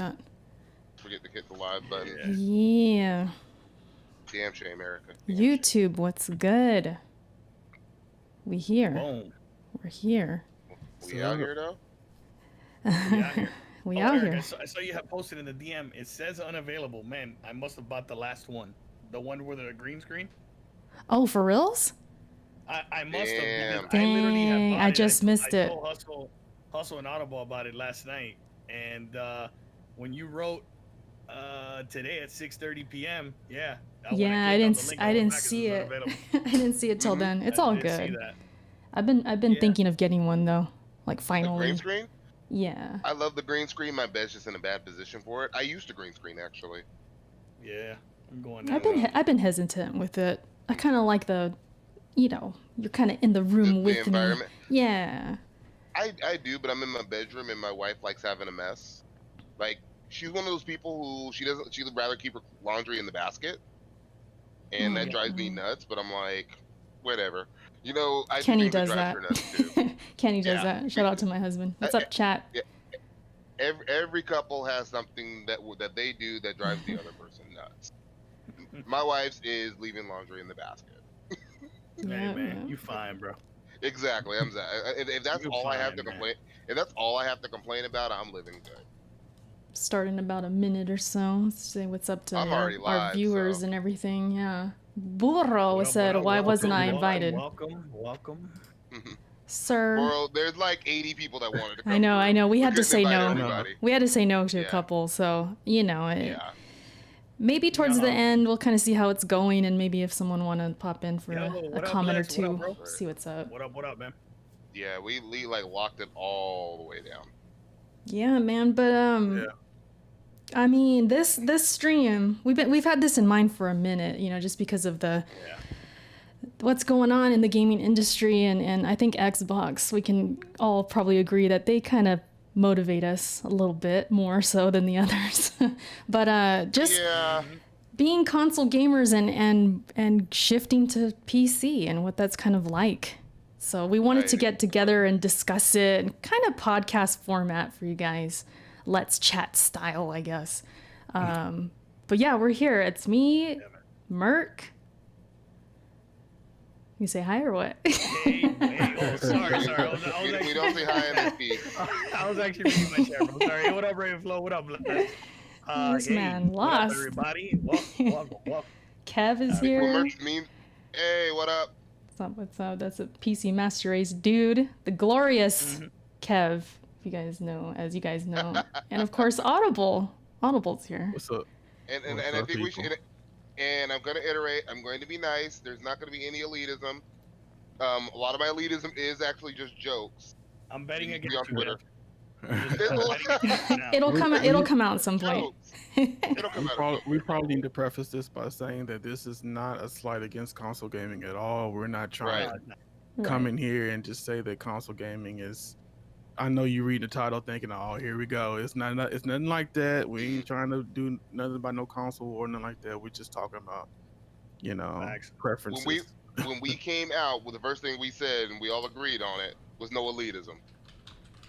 that. Forget to hit the live button. Yeah. Damn shame, Erica. Damn YouTube, what's good? We here. Boom. We're here. We out here though. We out here. We Oh, out Eric, here. I saw you have posted in the DM. It says unavailable. Man, I must have bought the last one. The one with the green screen. Oh, for reals? I must have. Damn. Because I literally have Dang, bought I it. just missed it. I told Hustle and Audible about it last night, and when you wrote today at 6:30 p.m., yeah. Yeah, I didn't see it. I didn't see it till then. It's all good. I've been thinking of getting one though. Like finally. The green screen? Yeah. I love the green screen. My bed's just in a bad position for it. I used a green screen actually. Yeah, I'm going. I've been hesitant with it. I kind of like the, you're kind of in the room with the environment. me. Yeah. I do, but I'm in my bedroom and my wife likes having a mess. Like she's one of those people who she'd rather keep her laundry in the basket, and that drives me nuts. But I'm like, whatever. Kenny does that. Too. Kenny does that. Shout out to my husband. What's up, chat? Yeah. Every couple has something that they do that drives the other person nuts. My wife's is leaving laundry in the basket. Hey man, you fine, bro. Exactly. If that's all I have to complain, if that's all I have to complain about, I'm living good. Starting about a minute or so. Let's say what's up to our viewers and everything. Yeah. Burro said, "Why wasn't I invited?" Welcome. Sir. Well, there's like 80 people that wanted to come. I know. We had to say no. Everybody. We had to say no to a couple, so maybe towards the end we'll kind of see how it's going, and maybe if someone want to pop in for a comment or two, see what's up. What up, man? Yeah, we like locked it all the way down. Yeah, man, but I mean, this stream, we've had this in mind for a minute, just because of what's going on in the gaming industry, and I think Xbox, we can all probably agree that they kind of motivate us a little bit more so than the others. But just being console gamers and shifting to PC and what that's kind of like. So we wanted to get together and discuss it in kind of podcast format for you guys. Let's chat style, I guess. But yeah, we're here. It's me, Merc. You say hi or what? Hey. Oh, sorry. We don't say hi in this piece. I was actually reading my chat, bro. Sorry. What up, Ravenflow? What up, this man lost. What up, everybody? Welcome. Kev is here. Hey, what up? What's up? That's a PC Master Race dude. The glorious Kev, if you guys know, as you guys know. And of course, Audible. Audible's here. What's up? And I think we should... And I'm going to iterate. I'm going to be nice. There's not going to be any elitism. A lot of my elitism is actually just jokes. I'm betting against on Twitter. It'll come out at some point. We probably need to preface this by saying that this is not a slight against console gaming at all. We're not trying to come in here and just say that console gaming is. I know you read the title thinking, "Oh, here we go." It's nothing like that. We ain't trying to do nothing about no console or nothing like that. We're just talking about, preferences. When we came out, the first thing we said, and we all agreed on it, was no elitism.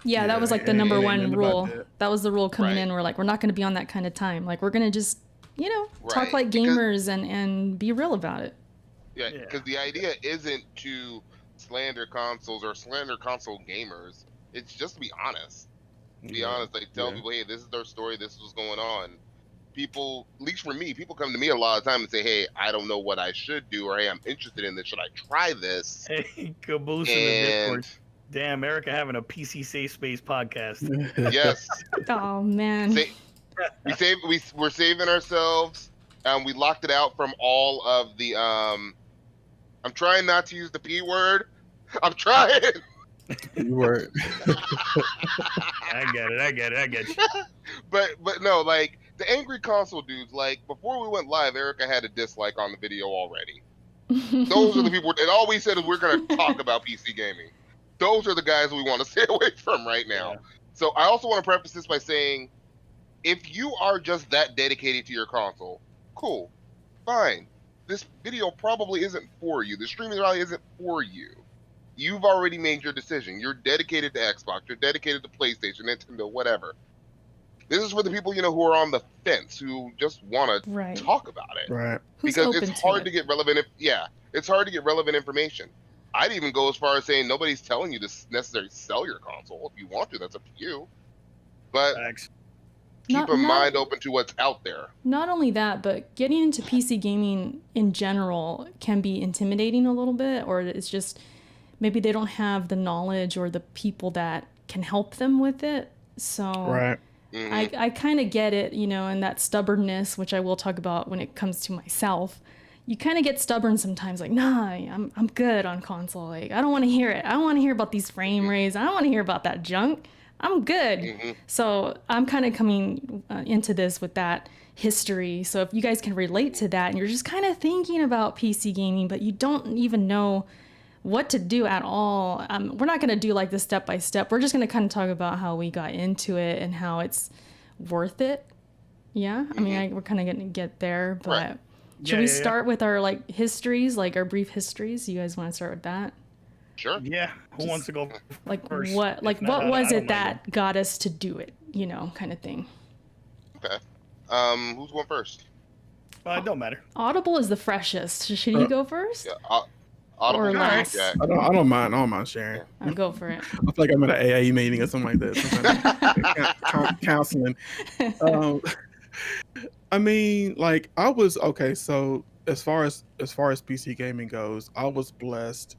Yeah, that was like the number one rule. That was the rule coming in. We're like, we're not going to be on that kind of time. Like, we're going to just, talk like gamers and be real about it. Yeah, because the idea isn't to slander consoles or slander console gamers. It's just to be honest. Be honest. Like, tell people, hey, this is their story. This is what's going on. People, at least for me, people come to me a lot of time and say, hey, I don't know what I should do, or hey, I'm interested in this. Should I try this? Hey, Caboose in the Discord. Damn, Erica having a PC Safe Space podcast. Yes. Oh, man. We're saving ourselves. We locked it out from all of the... I'm trying not to use the P word. I'm trying. You were. I get you. But no, like the angry console dudes. Like before we went live, Erica had a dislike on the video already. Those are the people, and all we said is we're going to talk about PC gaming. Those are the guys we want to stay away from right now. So I also want to preface this by saying, if you are just that dedicated to your console, cool, fine. This video probably isn't for you. The streaming probably isn't for you. You've already made your decision. You're dedicated to Xbox. You're dedicated to PlayStation, Nintendo, whatever. This is for the people, who are on the fence, who just want Right. to talk about it. Right. Who's Because open it's hard it? to get relevant. It's hard to get relevant information. I'd even go as far as saying nobody's telling you to necessarily sell your console. If you want to, that's up to you. But Facts. keep a mind open to what's out there. Not only that, but getting into PC gaming in general can be intimidating a little bit, or it's just maybe they don't have the knowledge or the people that can help them with it. So Right. I kind of get it, and that stubbornness, which I will talk about when it comes to myself. You kind of get stubborn sometimes, like, nah, I'm good on console. Like, I don't want to hear it. I don't want to hear about these frame rates. I don't want to hear about that junk. I'm good. So I'm kind of coming into this with that history. So if you guys can relate to that and you're just kind of thinking about PC gaming, but you don't even know what to do at all, we're not going to do like the step by step. We're just going to kind of talk about how we got into it and how it's worth it. Yeah. I mean, we're kind of going to get there, but Right. should we start with our like histories, like our brief histories? You guys want to start with that? Sure. Yeah. Who wants to go Like first? what? Like If not, what I was don't it mind that got us to do it? Kind of thing. Okay. Who's going first? It don't matter. Audible is the freshest. Should you go first? Yeah. Audible. Or last? Yeah. I don't mind sharing. I'll go for it. I feel like I'm at an AA meeting or something like that. Some kind of counseling. I mean, like I was okay. So as far as PC gaming goes, I was blessed.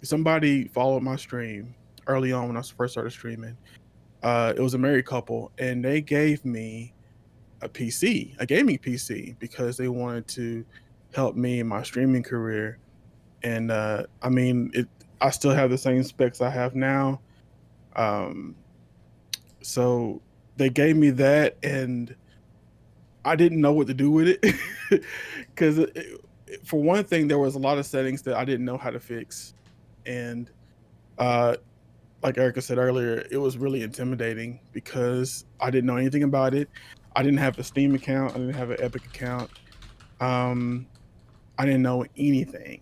Somebody followed my stream early on when I first started streaming. It was a married couple, and they gave me a PC, a gaming PC, because they wanted to help me in my streaming career. And I mean, I still have the same specs I have now. So they gave me that, and I didn't know what to do with it because, for one thing, there was a lot of settings that I didn't know how to fix, and like Erica said earlier, it was really intimidating because I didn't know anything about it. I didn't have a Steam account. I didn't have an Epic account. I didn't know anything.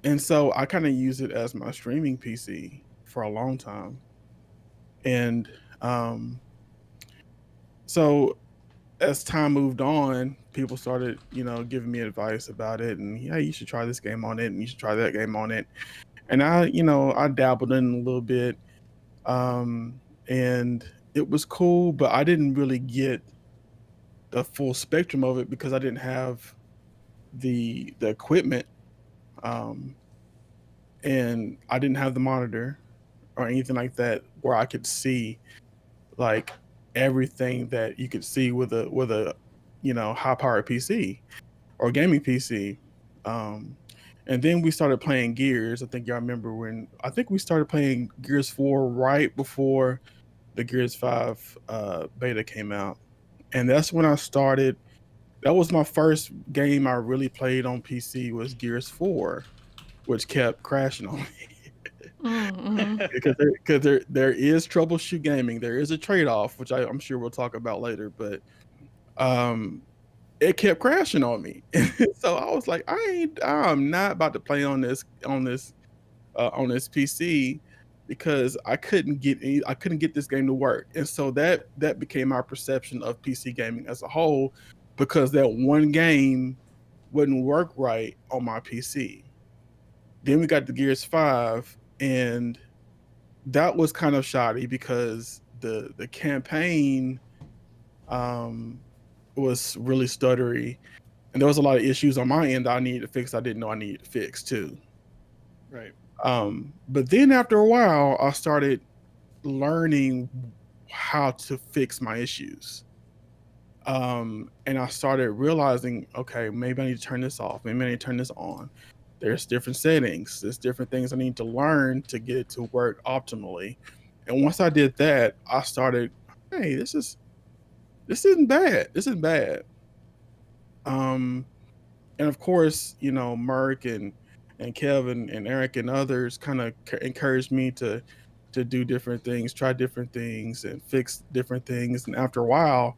And so I kind of used it as my streaming PC for a long time. And so as time moved on, people started, giving me advice about it. And yeah, you should try this game on it, and you should try that game on it. And I dabbled in a little bit. And it was cool, but I didn't really get the full spectrum of it because I didn't have the equipment. And I didn't have the monitor or anything like that where I could see like everything that you could see with a high powered PC or gaming PC. And then we started playing Gears. I think y'all remember we started playing Gears 4 right before the Gears 5 beta came out. And that's when I started. That was my first game I really played on PC was Gears 4, which kept crashing on me. Because there is troubleshoot gaming. There is a trade-off, which I'm sure we'll talk about later, but it kept crashing on me. So I was like, I'm not about to play on this PC because I couldn't get this game to work. And so that became my perception of PC gaming as a whole, because that one game wouldn't work right on my PC. Then we got the Gears 5, and that was kind of shoddy because the campaign was really stuttery, and there was a lot of issues on my end that I needed to fix. I didn't know I needed to fix too. Right. But then after a while, I started learning how to fix my issues. And I started realizing, okay, maybe I need to turn this off. Maybe I need to turn this on. There's different settings. There's different things I need to learn to get it to work optimally. And once I did that, I started, hey, this isn't bad. This isn't bad. And of course, Merck and Kevin and Eric and others kind of encouraged me to do different things, try different things, and fix different things. And after a while,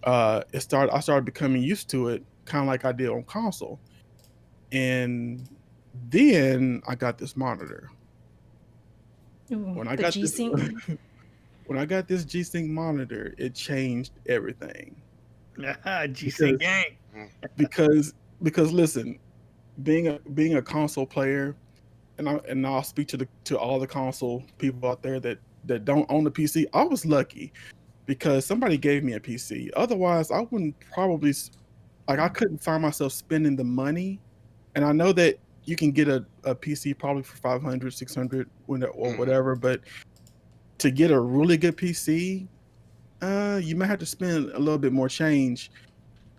I started becoming used to it, kind of like I did on console. And then I got this monitor. Ooh, when I got G-Sync. when I got this G-Sync monitor, it changed everything. GC gang. Because listen, being a console player, and I'll speak to all the console people out there that don't own a PC. I was lucky because somebody gave me a PC. Otherwise, I wouldn't probably like I couldn't find myself spending the money. And I know that you can get a PC probably for 500, 600 or whatever, but to get a really good PC, you might have to spend a little bit more change.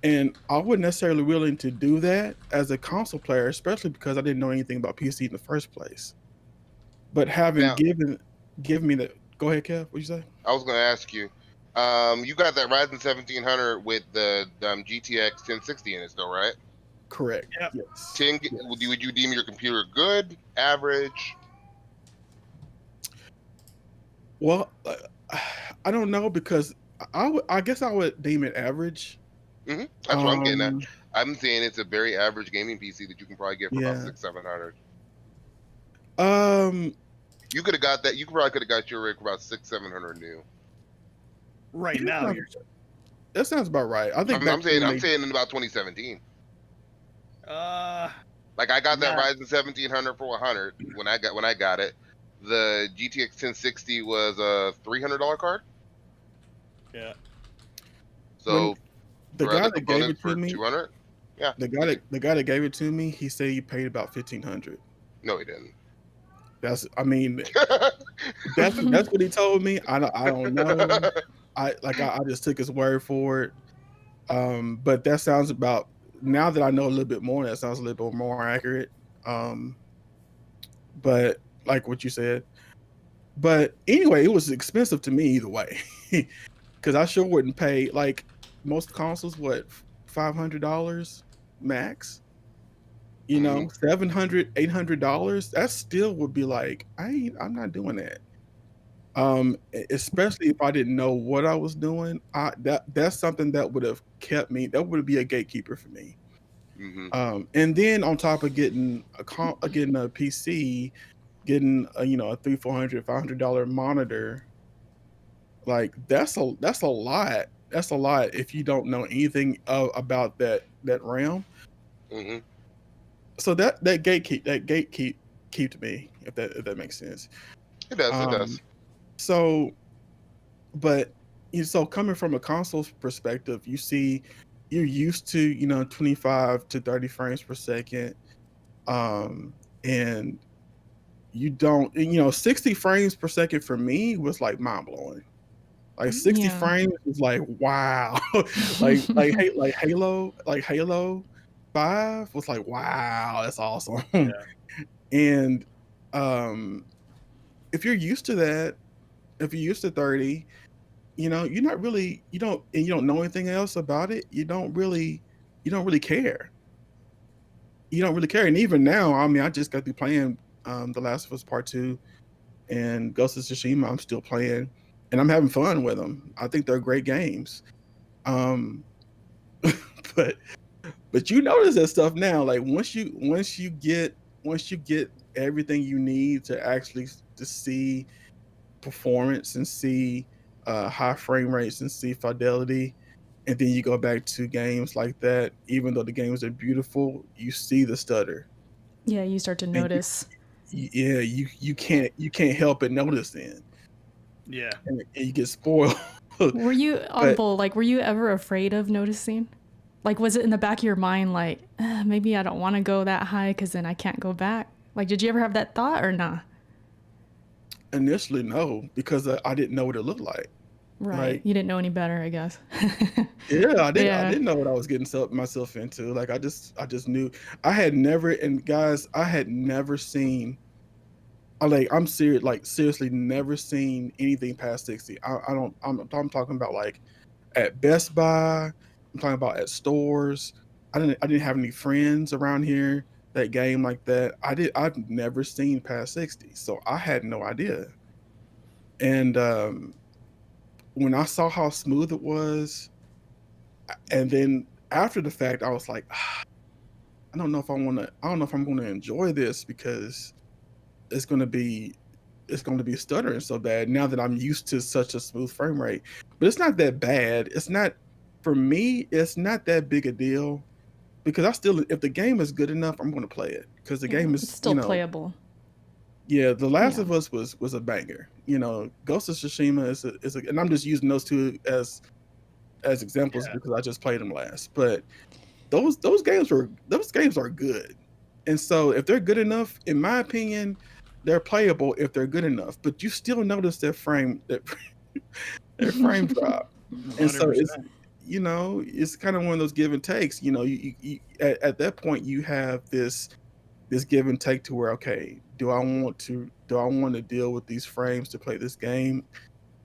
And I wasn't necessarily willing to do that as a console player, especially because I didn't know anything about PC in the first place. But having given me the go ahead, Kev, what'd you say? I was going to ask you. You got that Ryzen 1700 with the GTX 1060 in it still, right? Correct. Yep. Yes. Yes. Would you deem your computer good, average? Well, I don't know because I guess I would deem it average. That's what I'm getting at. I'm saying it's a very average gaming PC that you can probably get for about $600-700. You could have got that. You probably could have got your rig for about $600-700 new. Right now, that sounds about right. I think I'm saying in about 2017. Like I got that Ryzen 1700 for $100 when I got it. The GTX 1060 was a $300 card. Yeah. So the guy that gave it to me, $200. Yeah. The guy that gave it to me, he said he paid about $1,500. No, he didn't. That's what he told me. I don't know. I just took his word for it. But that sounds about, now that I know a little bit more, that sounds a little bit more accurate. But like what you said. But anyway, it was expensive to me either way. Because I sure wouldn't pay, like most consoles, what, $500 max? You know, $700, $800. That still would be like, I'm not doing that. Especially if I didn't know what I was doing. That's something that would have kept me. That would be a gatekeeper for me. And then on top of getting a PC, getting a $300, $400, $500 monitor, like that's a lot. That's a lot if you don't know anything about that realm. So that gatekeep to me, if that makes sense. It does. It does. So, but so coming from a console's perspective, you're used to 25 to 30 frames per second, and you don't 60 frames per second for me was like mind blowing. Like 60 frames was like wow, like Halo 5 was like wow, that's awesome. And if you're used to that, if you're used to 30, you're not really, you don't know anything else about it, you don't really care. You don't really care. And even now, I mean, I just got through playing The Last of Us Part 2 and Ghost of Tsushima. I'm still playing and I'm having fun with them. I think they're great games. But you notice that stuff now, like once you get everything you need to actually to see performance and see high frame rates and see fidelity, and then you go back to games like that, even though the games are beautiful, you see the stutter. Yeah, you start to notice. You can't help but notice then. Yeah. And you get spoiled. Were you Audible, like were you ever afraid of noticing? Like was it in the back of your mind like maybe I don't want to go that high because then I can't go back? Like did you ever have that thought or nah? Initially, no, because I didn't know what it looked like. Right. Like, you didn't know any better, I guess. Yeah, I didn't know what I was getting myself into. Like I just knew I had never seen. I'm serious, like seriously, never seen anything past 60. I'm talking about like at Best Buy. I'm talking about at stores. I didn't have any friends around here that game like that. I've never seen past 60, so I had no idea. And when I saw how smooth it was, and then after the fact, I was like, I don't know if I'm going to enjoy this because it's going to be it's going to be stuttering so bad now that I'm used to such a smooth frame rate. But it's not that bad. It's not, for me, it's not that big a deal because if the game is good enough, I'm going to play it because the game is it's still playable. Yeah, The Last of Us was a banger. Ghost of Tsushima is and I'm just using those two as examples because I just played them last. But those games are good. And so if they're good enough, in my opinion, they're playable if they're good enough. But you still notice their frame drop. And so 100%. it's kind of one of those give and takes. You at that point you have this give and take to where, okay, do I want to deal with these frames to play this game,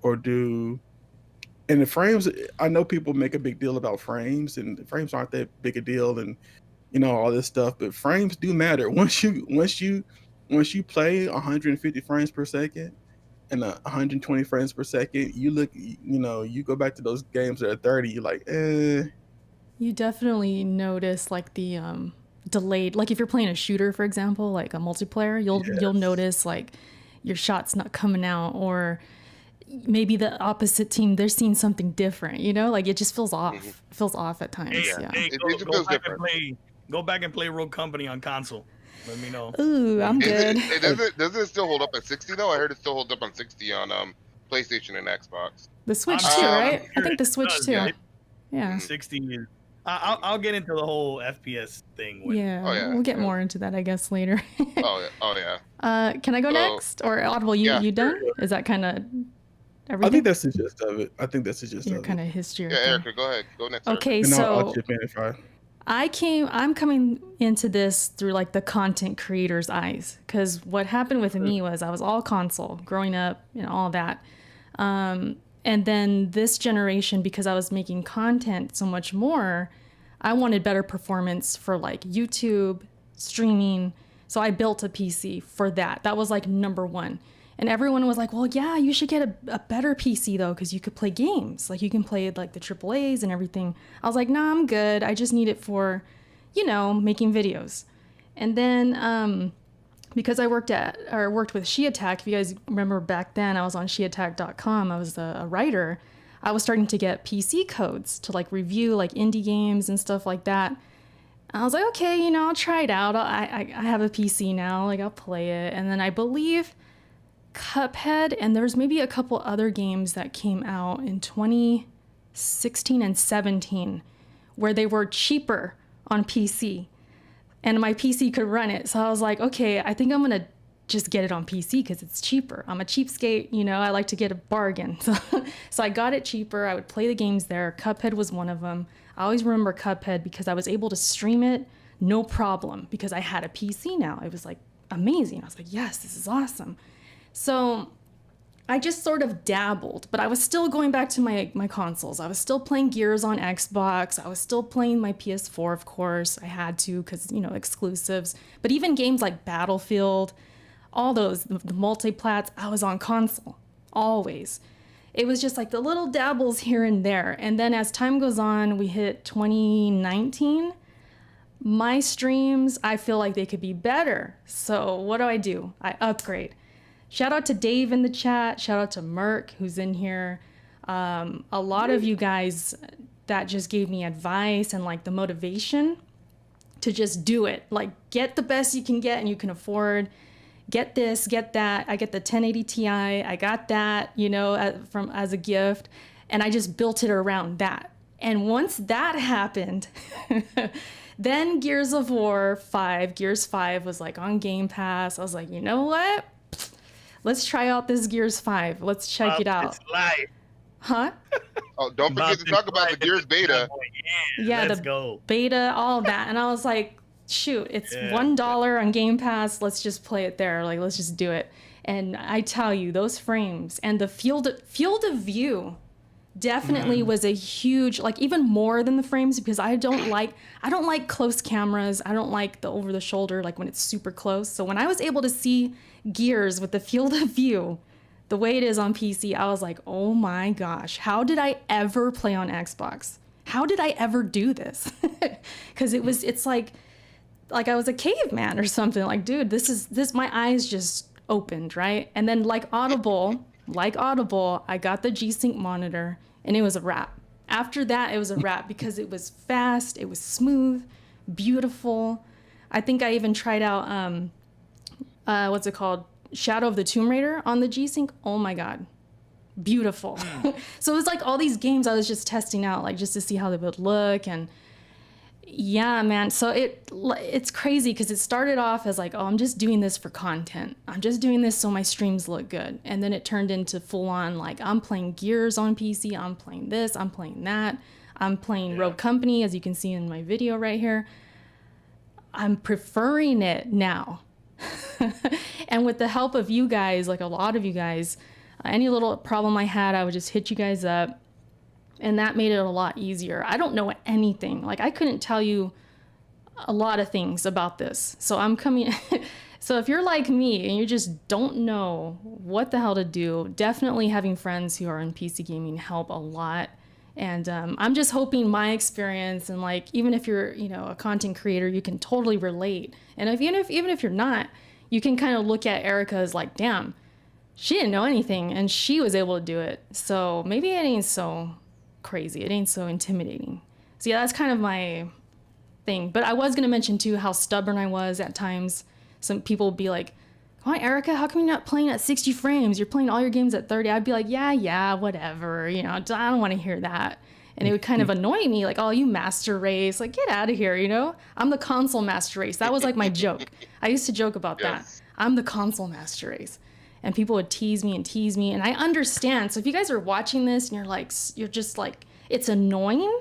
and the frames, I know people make a big deal about frames, and the frames aren't that big a deal, and all this stuff, but frames do matter. Once you play 150 frames per second and 120 frames per second, you go back to those games that are 30, you're like, You definitely notice like the delayed, like if you're playing a shooter, for example, like a multiplayer, you'll notice like your shot's not coming out, or maybe the opposite team, they're seeing something different, like it just feels off at times. Hey, go back and play Rogue Company on console. Let me know. Ooh, I'm good. Does it still hold up at 60 though? I heard it still holds up on 60 on PlayStation and Xbox. The Switch too, right? I think the Switch too. Yeah. 60 is. I'll get into the whole FPS thing. We'll get more into that, I guess, later. Oh yeah. Can I go next, or Audible? You done? Is that kind of everything? I think that's the gist of it. Your kind of history. Yeah, Erica, go ahead. Go next. Okay, Erica. so I'll chip in if I'm coming into this through like the content creator's eyes, because what happened with me was I was all console growing up and all that. And then this generation, because I was making content so much more, I wanted better performance for like YouTube, streaming. So I built a PC for that. That was like number one. And everyone was like, well, yeah, you should get a better PC though, because you could play games. Like you can play like the AAAs and everything. I was like, nah, I'm good. I just need it for, making videos. And then because I worked with She Attack, if you guys remember back then, I was on sheattack.com. I was a writer. I was starting to get PC codes to like review like indie games and stuff like that. I was like, okay, I'll try it out. I have a PC now, like I'll play it. And then I believe Cuphead, and there's maybe a couple other games that came out in 2016 and 17 where they were cheaper on PC. And my PC could run it. So I was like, okay, I think I'm going to just get it on PC because it's cheaper. I'm a cheapskate, I like to get a bargain. So I got it cheaper. I would play the games there. Cuphead was one of them. I always remember Cuphead because I was able to stream it, no problem, because I had a PC now. It was like amazing. I was like, yes, this is awesome. So I just sort of dabbled, but I was still going back to my consoles. I was still playing Gears on Xbox. I was still playing my PS4, of course. I had to because, exclusives. But even games like Battlefield, all those, the multiplats, I was on console, always. It was just like the little dabbles here and there. And then as time goes on, we hit 2019. My streams, I feel like they could be better. So what do? I upgrade. Shout out to Dave in the chat. Shout out to Merc, who's in here. A lot of you guys that just gave me advice and like the motivation to just do it. Like get the best you can get and you can afford. Get this, get that. I get the 1080 Ti. I got that, as a gift. And I just built it around that. And once that happened, then Gears 5 was like on Game Pass. I was like, you know what? Let's try out this Gears 5. Let's check it out. It's live. Huh? Oh, don't forget to talk about the Gears beta. Yeah, let's the go. Beta, all that. And I was like, shoot, it's $1 on Game Pass. Let's just play it there. Like, let's just do it. And I tell you, those frames and the field of view definitely was a huge, like even more than the frames, because I don't like close cameras. I don't like the over the shoulder, like when it's super close. So when I was able to see Gears with the field of view the way it is on PC, I was like, oh my gosh, how did I ever play on Xbox? How did I ever do this? Because it's like I was a caveman or something. Like, dude, this my eyes just opened, right? And then like Audible, I got the G-Sync monitor and it was a wrap. After that, it was a wrap because it was fast, it was smooth, beautiful. I think I even tried out, what's it called? Shadow of the Tomb Raider on the G-Sync. Oh my God. Beautiful. So it was like all these games I was just testing out, like just to see how they would look. And yeah, man. So it's crazy because it started off as like, oh, I'm just doing this for content. I'm just doing this so my streams look good. And then it turned into full on, like, I'm playing Gears on PC. I'm playing this. I'm playing that. I'm playing Rogue Company, as you can see in my video right here. I'm preferring it now. And with the help of you guys, like a lot of you guys, any little problem I had, I would just hit you guys up. And that made it a lot easier. I don't know anything. Like, I couldn't tell you a lot of things about this. So I'm coming. So if you're like me and you just don't know what the hell to do, definitely having friends who are in PC gaming help a lot. And I'm just hoping my experience, and like, even if you're, you know, a content creator, you can totally relate. And even if you're not, you can kind of look at Erica as like, damn, she didn't know anything and she was able to do it. So maybe it ain't so crazy. It ain't so intimidating. So yeah, that's kind of my thing. But I was going to mention too how stubborn I was at times. Some people would be like, come on, Erica, how come you're not playing at 60 frames? You're playing all your games at 30. I'd be like, yeah, whatever. You know, I don't want to hear that. And it would kind of annoy me, like, oh, you master race. Like, get out of here, you know? I'm the console master race. That was like my joke. I used to joke about that. I'm the console master race. And people would tease me. And I understand. So if you guys are watching this and you're just like, it's annoying,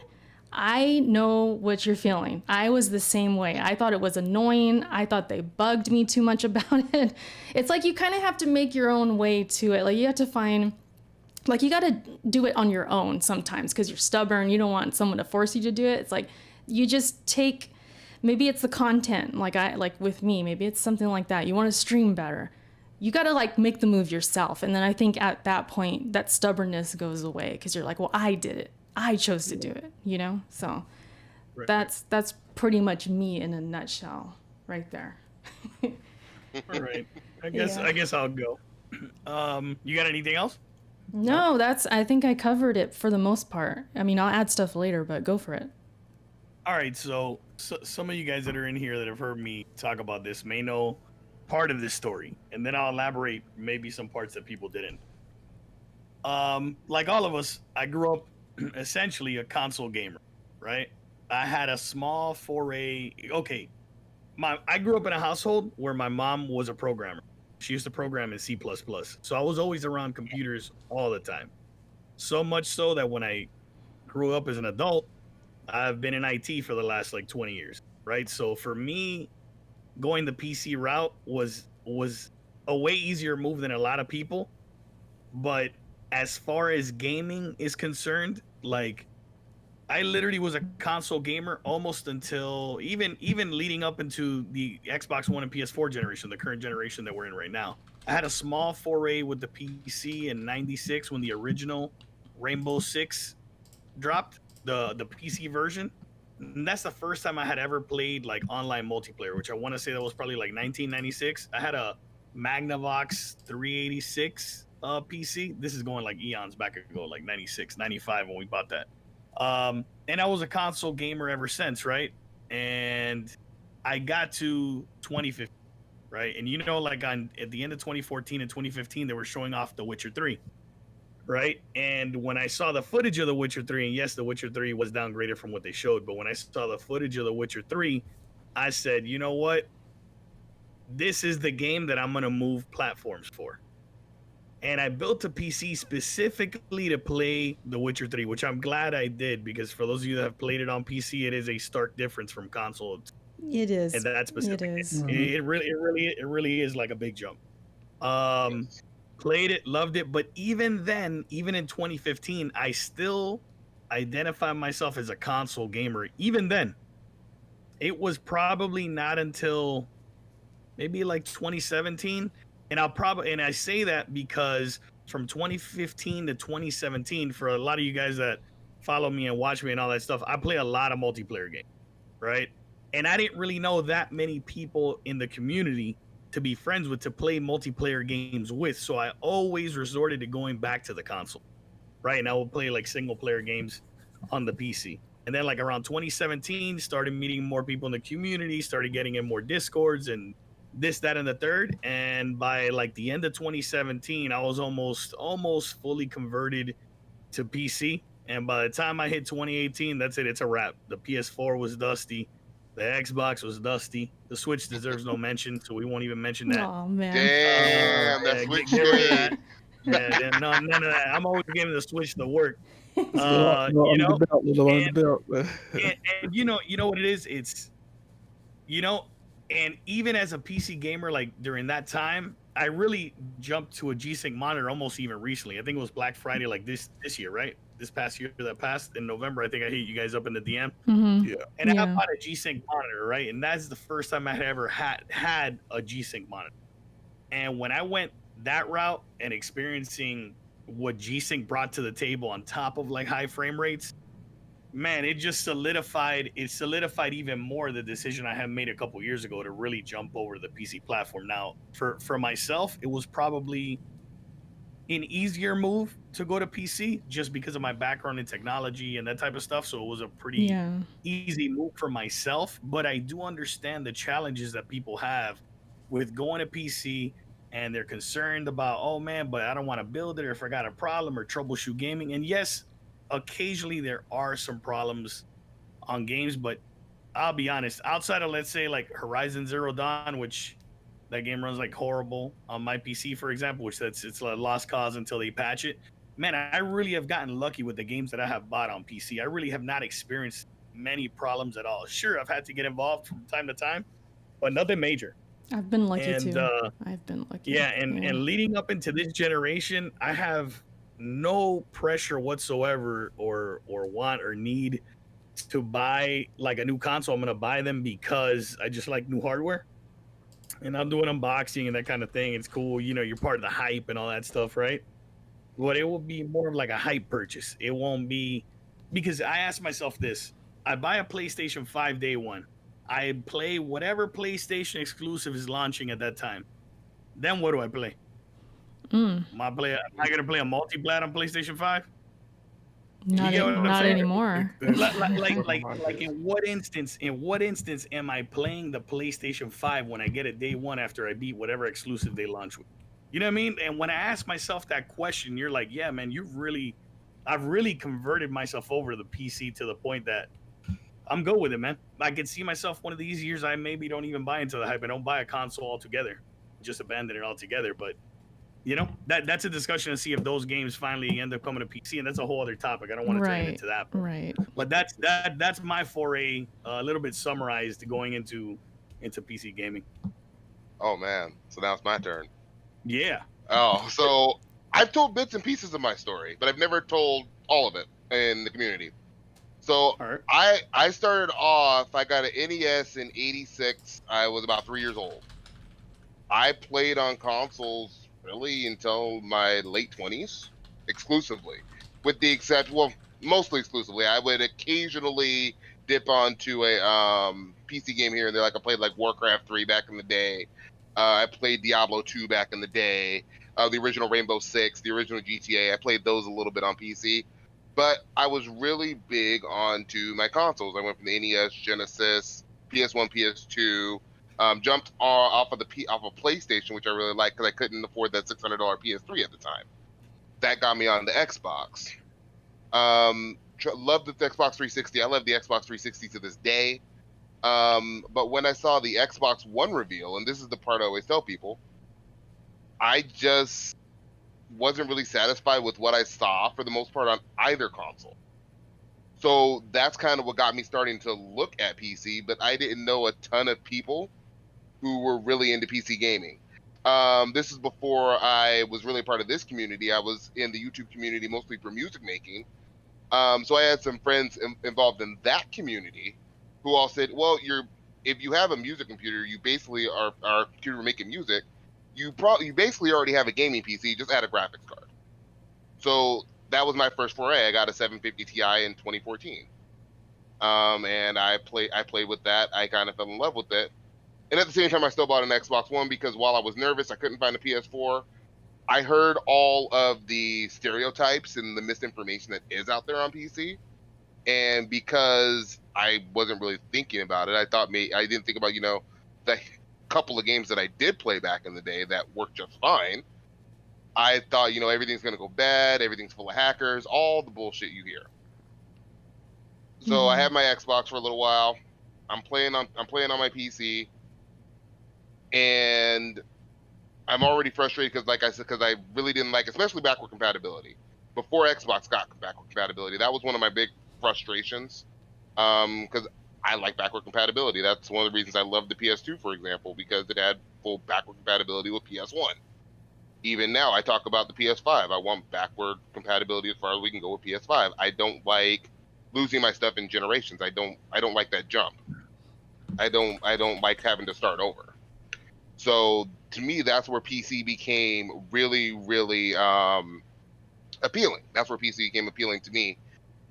I know what you're feeling. I was the same way. I thought it was annoying. I thought they bugged me too much about it. It's like you kind of have to make your own way to it. Like, you have to find, like, you got to do it on your own sometimes because you're stubborn. You don't want someone to force you to do it. It's like you just take, maybe it's the content. Like with me, maybe it's something like that. You want to stream better. You got to like make the move yourself. And then I think at that point, that stubbornness goes away because you're like, well, I did it. I chose to do it, you know? So right. That's pretty much me in a nutshell right there. All right. I guess I'll go. You got anything else? No, I think I covered it for the most part. I mean, I'll add stuff later, but go for it. All right. So some of you guys that are in here that have heard me talk about this may know part of this story, and then I'll elaborate maybe some parts that people didn't. Like all of us, I grew up essentially a console gamer, right? I had a small foray. Okay, I grew up in a household where my mom was a programmer. She used to program in C++. So I was always around computers all the time. So much so that when I grew up as an adult, I've been in IT for the last like 20 years, right? So for me, going the PC route was a way easier move than a lot of people. But as far as gaming is concerned, like, I literally was a console gamer almost until even leading up into the Xbox One and PS4 generation, the current generation that we're in right now. I had a small foray with the PC in '96 when the original Rainbow Six dropped, the PC version. And that's the first time I had ever played like online multiplayer, which I want to say that was probably like 1996. I had a Magnavox 386 PC. This is going like eons back ago, like 96, 95 when we bought that. And I was a console gamer ever since, right? And I got to 2015, right? And you know, like at the end of 2014 and 2015, they were showing off The Witcher 3, right? And when I saw the footage of The Witcher 3, and yes, The Witcher 3 was downgraded from what they showed, but when I saw the footage of The Witcher 3, I said, you know what? This is the game that I'm going to move platforms for. And I built a PC specifically to play The Witcher 3, which I'm glad I did, because for those of you that have played it on PC, it is a stark difference from console. It is. And that's specific. It is. It really is like a big jump. Played it, loved it, but even then, even in 2015, I still identify myself as a console gamer. Even then, it was probably not until maybe like 2017. And I say that because from 2015 to 2017, for a lot of you guys that follow me and watch me and all that stuff, I play a lot of multiplayer games, right? And I didn't really know that many people in the community to be friends with, to play multiplayer games with. So I always resorted to going back to the console, right? And I would play like single player games on the PC. And then like around 2017, started meeting more people in the community, started getting in more Discords and this, that, and the third. And by like the end of 2017, I was almost fully converted to PC. And by the time I hit 2018, that's it. It's a wrap. The PS4 was dusty. The Xbox was dusty. The Switch deserves no mention, so we won't even mention that. Oh man. Damn, that Switch get rid of shade. that. Yeah, none of that. I'm always giving the Switch the work. You know, And you know what it is? It's, you know, and even as a PC gamer, like during that time, I really jumped to a G-Sync monitor almost even recently. I think it was Black Friday, like this year, right? This past year that passed in November. I think I hit you guys up in the DM. Mm-hmm. Yeah. And Yeah. I bought a G-Sync monitor, right? And that's the first time I had ever had a G-Sync monitor. And when I went that route and experiencing what G-Sync brought to the table on top of like high frame rates, man, it just solidified even more the decision I had made a couple years ago to really jump over to the PC platform. Now, for myself, it was probably an easier move to go to PC just because of my background in technology and that type of stuff. So it was a pretty easy move for myself. But I do understand the challenges that people have with going to PC, and they're concerned about, oh man, but I don't want to build it, or if I got a problem, or troubleshoot gaming. And yes, occasionally there are some problems on games, but I'll be honest, outside of, let's say, like Horizon Zero Dawn, which that game runs like horrible on my PC, for example, which it's a lost cause until they patch it. Man, I really have gotten lucky with the games that I have bought on PC. I really have not experienced many problems at all. Sure, I've had to get involved from time to time, but nothing major. I've been lucky And, too. I've been lucky. Yeah, and leading up into this generation, I have no pressure whatsoever or want or need to buy like a new console. I'm gonna buy them because I just like new hardware. And I'm doing unboxing and that kind of thing. It's cool, you know, you're part of the hype and all that stuff, right? But it will be more of like a hype purchase. It won't be, because I ask myself this: I buy a PlayStation 5 day one. I play whatever PlayStation exclusive is launching at that time. Then what do I play? Am I gonna play a multi-plat on PlayStation 5? Not anymore. Like in what instance am I playing the PlayStation 5 when I get it day one after I beat whatever exclusive they launch with? You know what I mean? And when I ask myself that question, you're like, yeah, man, I've really converted myself over to the PC to the point that I'm good with it, man. I can see myself one of these years, I maybe don't even buy into the hype. I don't buy a console altogether, just abandon it altogether. But you know, that's a discussion to see if those games finally end up coming to PC, and that's a whole other topic. I don't want to turn into that. But that's my foray, a little bit summarized, going into PC gaming. Oh man, so now it's my turn. Yeah. Oh, so I've told bits and pieces of my story, but I've never told all of it in the community. So I started off, I got an NES in '86. I was about 3 years old. I played on consoles really until my late 20s, exclusively, with the exception, well, mostly exclusively. I would occasionally dip onto a PC game here and there. Like I played like Warcraft 3 back in the day. I played Diablo 2 back in the day. The original Rainbow Six, the original GTA. I played those a little bit on PC. But I was really big onto my consoles. I went from the NES, Genesis, PS1, PS2, jumped off of PlayStation, which I really liked because I couldn't afford that $600 PS3 at the time. That got me on the Xbox. Loved the Xbox 360. I love the Xbox 360 to this day. But when I saw the Xbox One reveal, and this is the part I always tell people, I just wasn't really satisfied with what I saw for the most part on either console. So that's kind of what got me starting to look at PC, but I didn't know a ton of people who were really into PC gaming. This is before I was really part of this community. I was in the YouTube community mostly for music making. So I had some friends involved in that community who all said, well, if you have a music computer, you basically are a computer making music. You basically already have a gaming PC, just add a graphics card. So that was my first foray. I got a 750 Ti in 2014. And I played with that. I kind of fell in love with it. And at the same time, I still bought an Xbox One because while I was nervous, I couldn't find a PS4. I heard all of the stereotypes and the misinformation that is out there on PC. And because I wasn't really thinking about it, I didn't think about, the couple of games that I did play back in the day that worked just fine. I thought, everything's going to go bad, everything's full of hackers, all the bullshit you hear. So I had my Xbox for a little while. I'm playing on my PC, and I'm already frustrated because, like I said, because I really didn't like, especially backward compatibility. Before Xbox got backward compatibility, that was one of my big frustrations. Because I like backward compatibility. That's one of the reasons I love the PS2, for example, because it had full backward compatibility with PS1. Even now, I talk about the PS5. I want backward compatibility as far as we can go with PS5. I don't like losing my stuff in generations. I don't like that jump. I don't like having to start over. So to me, that's where PC became really, really appealing. That's where PC became appealing to me.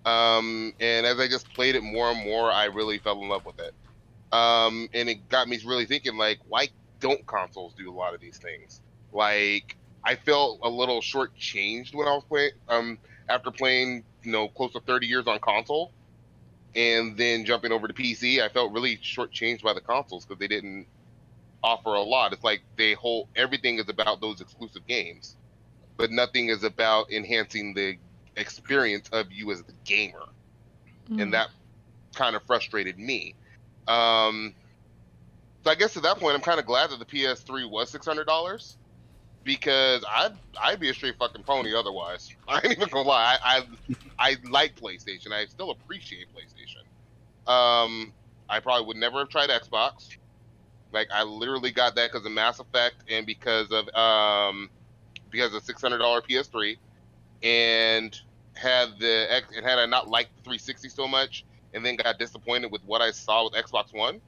And as I just played it more and more, I really fell in love with it. And it got me really thinking, like, why don't consoles do a lot of these things? Like, I felt a little shortchanged when I was playing, after playing, close to 30 years on console, and then jumping over to PC. I felt really shortchanged by the consoles because they didn't offer a lot. It's like everything is about those exclusive games, but nothing is about enhancing the experience of you as the gamer, and that kind of frustrated me. So I guess at that point, I'm kind of glad that the PS3 was $600, because I'd be a straight fucking pony otherwise. I ain't even gonna lie. I like PlayStation. I still appreciate PlayStation. I probably would never have tried Xbox. Like, I literally got that because of Mass Effect and because of $600 PS3, and had I not liked the 360 so much, and then got disappointed with what I saw with Xbox One,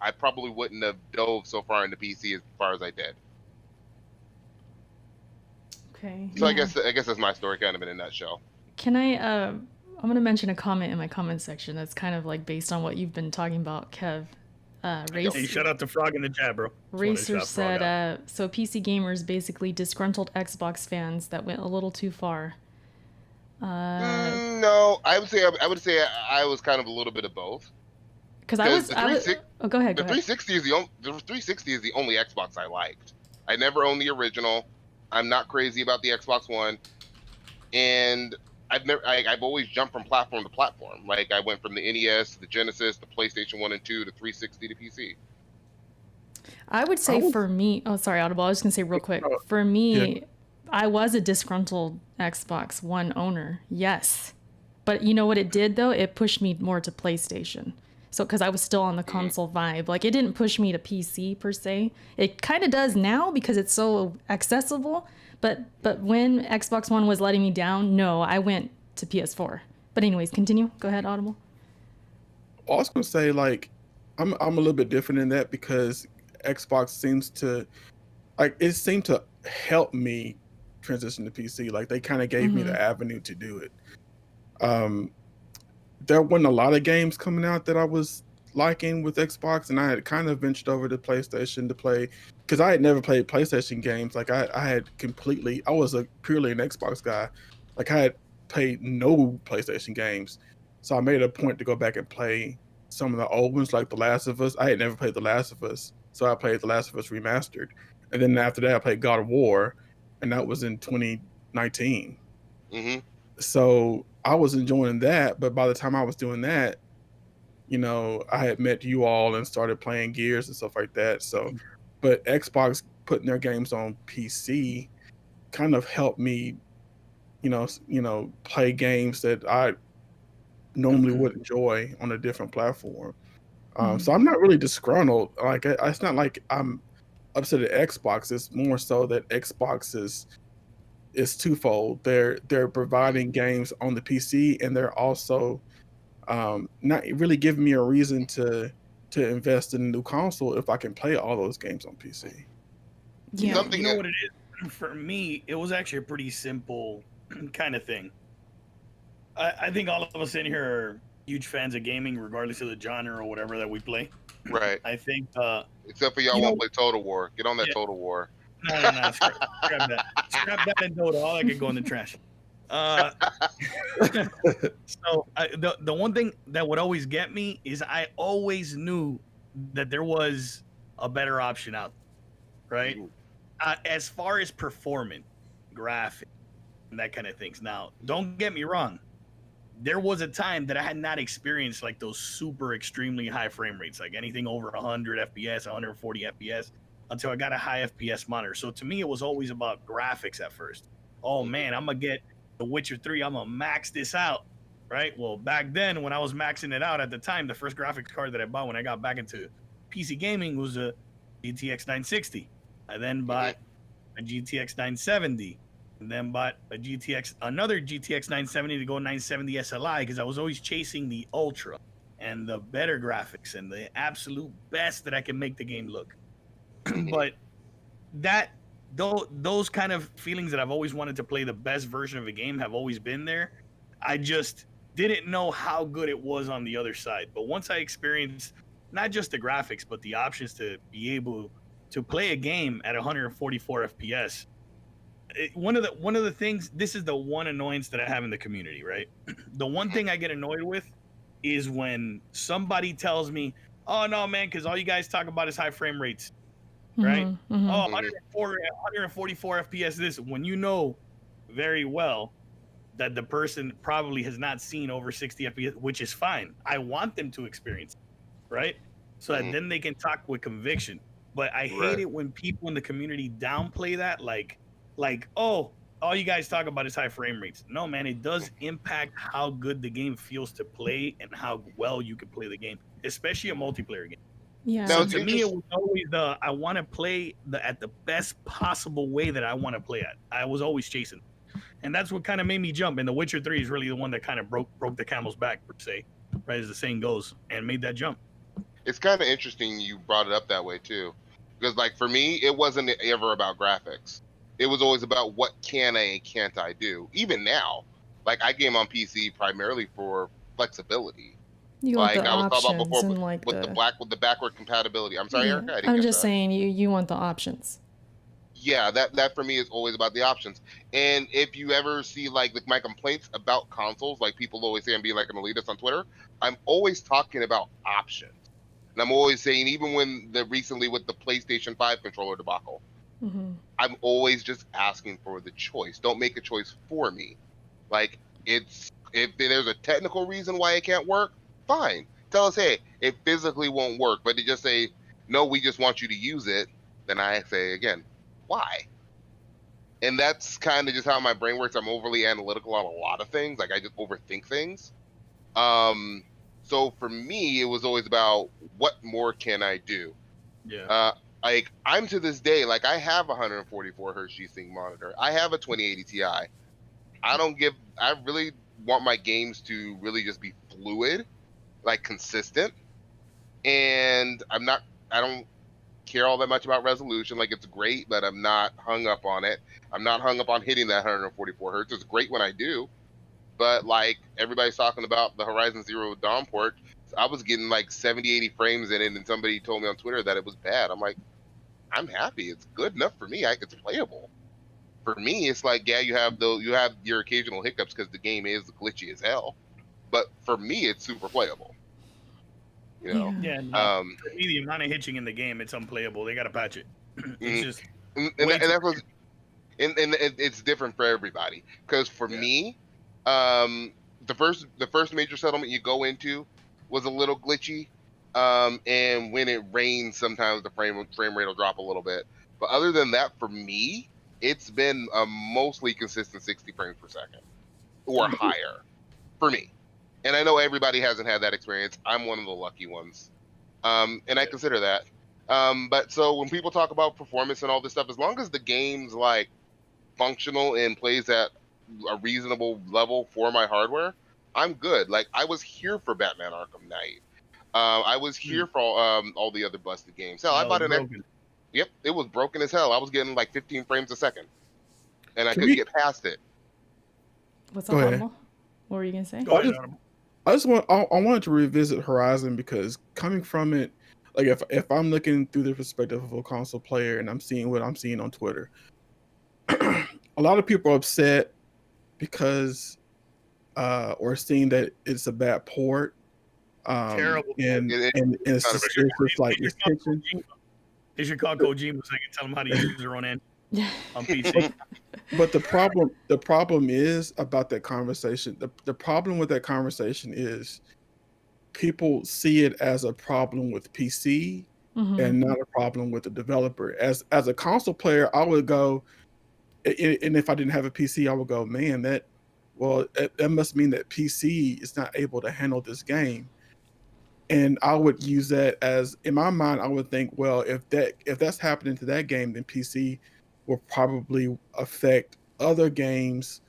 I probably wouldn't have dove so far into PC as far as I did. Okay. So yeah. I guess that's my story kind of in a nutshell. Can I'm going to mention a comment in my comment section that's kind of like based on what you've been talking about, Kev. Hey, shout out to Frog in the chat, bro. Racer said, so PC gamers basically disgruntled Xbox fans that went a little too far. No, I would say I was kind of a little bit of both. Because I was oh, go ahead. The 360 is the only Xbox I liked. I never owned the original. I'm not crazy about the Xbox One, and I've always jumped from platform to platform. Like, I went from the NES to the Genesis, the PlayStation 1 and 2, to 360 to PC. I would say for me, oh, sorry, Audible. I was going to say real quick. For me, yeah. I was a disgruntled Xbox One owner, yes. But you know what it did, though? It pushed me more to PlayStation. So, because I was still on the console vibe. Like, it didn't push me to PC, per se. It kind of does now because it's so accessible. But when Xbox One was letting me down, no, I went to PS4. But anyways, continue. Go ahead, Audible. I was going to say, like, I'm a little bit different in that because Xbox seemed to help me transition to PC. Like, they kind of gave me the avenue to do it. There wasn't a lot of games coming out that I was liking with Xbox, and I had kind of ventured over to PlayStation to play, because I had never played PlayStation games. Like, I was purely an Xbox guy. Like, I had played no PlayStation games, so I made a point to go back and play some of the old ones, like The Last of Us. I had never played The Last of Us, so I played The Last of Us Remastered, and then after that I played God of War, and that was in 2019. So I was enjoying that, but by the time I was doing that, I had met you all and started playing Gears and stuff like that. So, but Xbox putting their games on PC kind of helped me, play games that I normally would enjoy on a different platform. So I'm not really disgruntled. Like, it's not like I'm upset at Xbox. It's more so that Xbox is twofold. They're providing games on the PC, and they're also not really giving me a reason to invest in a new console if I can play all those games on PC. Yeah, you know what it is? For me, it was actually a pretty simple kind of thing. I think all of us in here are huge fans of gaming, regardless of the genre or whatever that we play. Right. I think, except for y'all won't play Total War. Get on that Total War. No, scrap that. Scrap that and Dota. All that can go in the trash. So the one thing that would always get me is I always knew that there was a better option out there, right? As far as performance, graphic, and that kind of things. Now, don't get me wrong. There was a time that I had not experienced like those super extremely high frame rates, like anything over 100 FPS, 140 FPS, until I got a high FPS monitor. So to me, it was always about graphics at first. Oh man, I'm gonna get The Witcher 3. I'm gonna max this out, right? Well, back then when I was maxing it out at the time, the first graphics card that I bought when I got back into PC gaming was a GTX 960. I then bought a GTX 970. And then bought another GTX 970 to go 970 SLI because I was always chasing the ultra and the better graphics and the absolute best that I can make the game look. But those kind of feelings that I've always wanted to play the best version of a game have always been there. I just didn't know how good it was on the other side. But once I experienced not just the graphics, but the options to be able to play a game at 144 FPS, one of the things, this is the one annoyance that I have in the community, right? The one thing I get annoyed with is when somebody tells me, oh no man, because all you guys talk about is high frame rates, right? Oh, 144 FPS this, when you know very well that the person probably has not seen over 60 FPS, which is fine. I want them to experience it, right? So that then they can talk with conviction. But I hate it when people in the community downplay that, like, oh, all you guys talk about is high frame rates. No, man, it does impact how good the game feels to play and how well you can play the game, especially a multiplayer game. Yeah. So to me, it was always I want to play at the best possible way that I want to play at. I was always chasing, and that's what kind of made me jump. And The Witcher 3 is really the one that kind of broke the camel's back, per se, right, as the saying goes, and made that jump. It's kind of interesting you brought it up that way too, because like for me, it wasn't ever about graphics. It was always about what can I and can't I do. Even now, like I game on PC primarily for flexibility. You want like the I was talking about before options and like with the backward compatibility. I'm sorry, yeah. Erica. I didn't I'm get just that. saying you want the options. Yeah, that for me is always about the options. And if you ever see like my complaints about consoles, like people always say I'm being like an elitist on Twitter, I'm always talking about options. And I'm always saying, even when recently with the PlayStation 5 controller debacle, I'm always just asking for the choice. Don't make a choice for me. Like if there's a technical reason why it can't work, fine. Tell us, hey, it physically won't work. But to just say, no, we just want you to use it, then I say again, why? And that's kind of just how my brain works. I'm overly analytical on a lot of things. Like I just overthink things. So for me, it was always about what more can I do? Yeah. Like I'm to this day, like I have a 144 hertz G-Sync monitor. I have a 2080 Ti. I really want my games to really just be fluid, like consistent. And I don't care all that much about resolution. Like it's great, but I'm not hung up on it. I'm not hung up on hitting that 144 hertz. It's great when I do. But like everybody's talking about the Horizon Zero Dawn port, I was getting like 70, 80 frames in it, and somebody told me on Twitter that it was bad. I'm like, I'm happy. It's good enough for me. It's playable. For me, it's like, yeah, you have your occasional hiccups because the game is glitchy as hell. But for me, it's super playable. You know? Yeah. No, for me, the amount of hitching in the game, it's unplayable. They got to patch it. It's just it's different for everybody. Because for me, the first major settlement you go into was a little glitchy, and when it rains, sometimes the frame rate will drop a little bit. But other than that, for me, it's been a mostly consistent 60 frames per second or higher for me. And I know everybody hasn't had that experience. I'm one of the lucky ones, and I consider that. But so when people talk about performance and all this stuff, as long as the game's like functional and plays at a reasonable level for my hardware, I'm good. Like I was here for Batman Arkham Knight. I was here for all the other busted games. Hell, I bought an. Yep, it was broken as hell. I was getting like 15 frames a second, and I couldn't get past it. What's up, Audible? What were you gonna say? I wanted to revisit Horizon because coming from it, like if I'm looking through the perspective of a console player and I'm seeing what I'm seeing on Twitter, a lot of people are upset because or seeing that it's a bad port. Terrible. And it's just like it's tension. They should call Kojima so they can tell them how to use their own engine on PC. But the problem is about that conversation. The problem with that conversation is people see it as a problem with PC and not a problem with the developer. As a console player, I would go, and if I didn't have a PC, I would go, man, that must mean that PC is not able to handle this game. And I would use that as, in my mind, I would think, well, if that's happening to that game, then PC will probably affect other games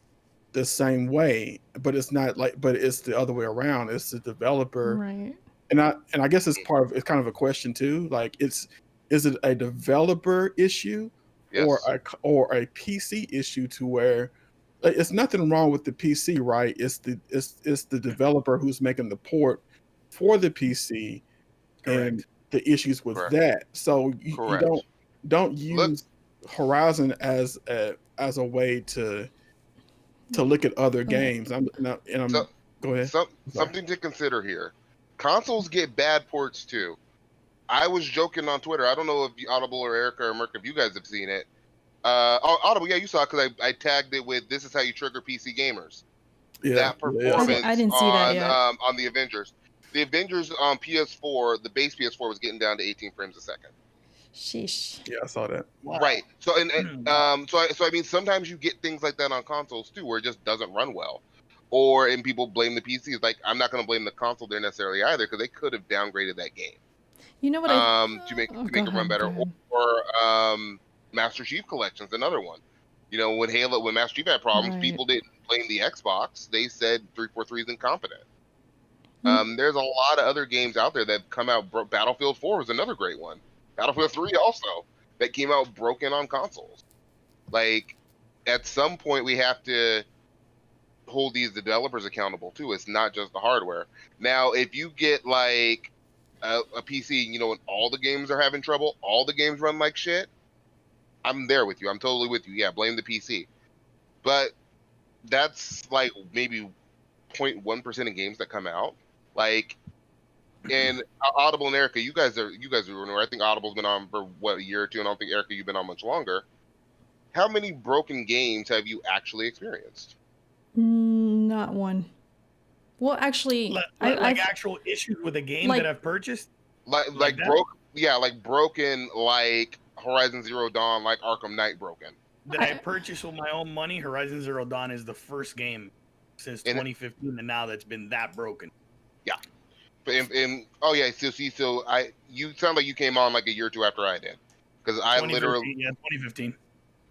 the same way. But it's not like, but it's the other way around. It's the developer, Right. And I guess it's kind of a question too. Like, is it a developer issue Yes. or a PC issue to where like, it's nothing wrong with the PC, right? It's the developer who's making the port for the PC and the issues with that. So you don't use Horizon as a way to look at other games. Go ahead. Something to consider here. Consoles get bad ports too. I was joking on Twitter. I don't know if Audible or Erica or Merc, if you guys have seen it. Audible, yeah, you saw it because I tagged it with "This is how you trigger PC gamers." Yeah, that performance I didn't see that yet. On the Avengers. The Avengers on PS4, the base PS4 was getting down to 18 frames a second. Sheesh. Yeah, I saw that. Wow. Right. So I mean, sometimes you get things like that on consoles too, where it just doesn't run well, and people blame the PC. Like, I'm not going to blame the console there necessarily either, because they could have downgraded that game. You know what? To make it run better, or Master Chief Collection's another one. You know, when Master Chief had problems, people didn't blame the Xbox. They said 343 is incompetent. There's a lot of other games out there that have come out. Battlefield 4 was another great one. Battlefield 3 also, that came out broken on consoles. Like, at some point, we have to hold these developers accountable too. It's not just the hardware. Now, if you get like a PC, you know, and all the games are having trouble, all the games run like shit, I'm there with you. I'm totally with you. Yeah, blame the PC. But that's like maybe 0.1% of games that come out. Like, and Audible and Erica, you guys are I think Audible's been on for a year or two, and I don't think, Erica, you've been on much longer. How many broken games have you actually experienced? Not one. Well, actually, like actual issues with a game that I've purchased, like broken, like Horizon Zero Dawn, like Arkham Knight broken. That I purchased with my own money. Horizon Zero Dawn is the first game since 2015, and now that's been that broken. Yeah. You sound like you came on like a year or two after I did, because I literally 2015.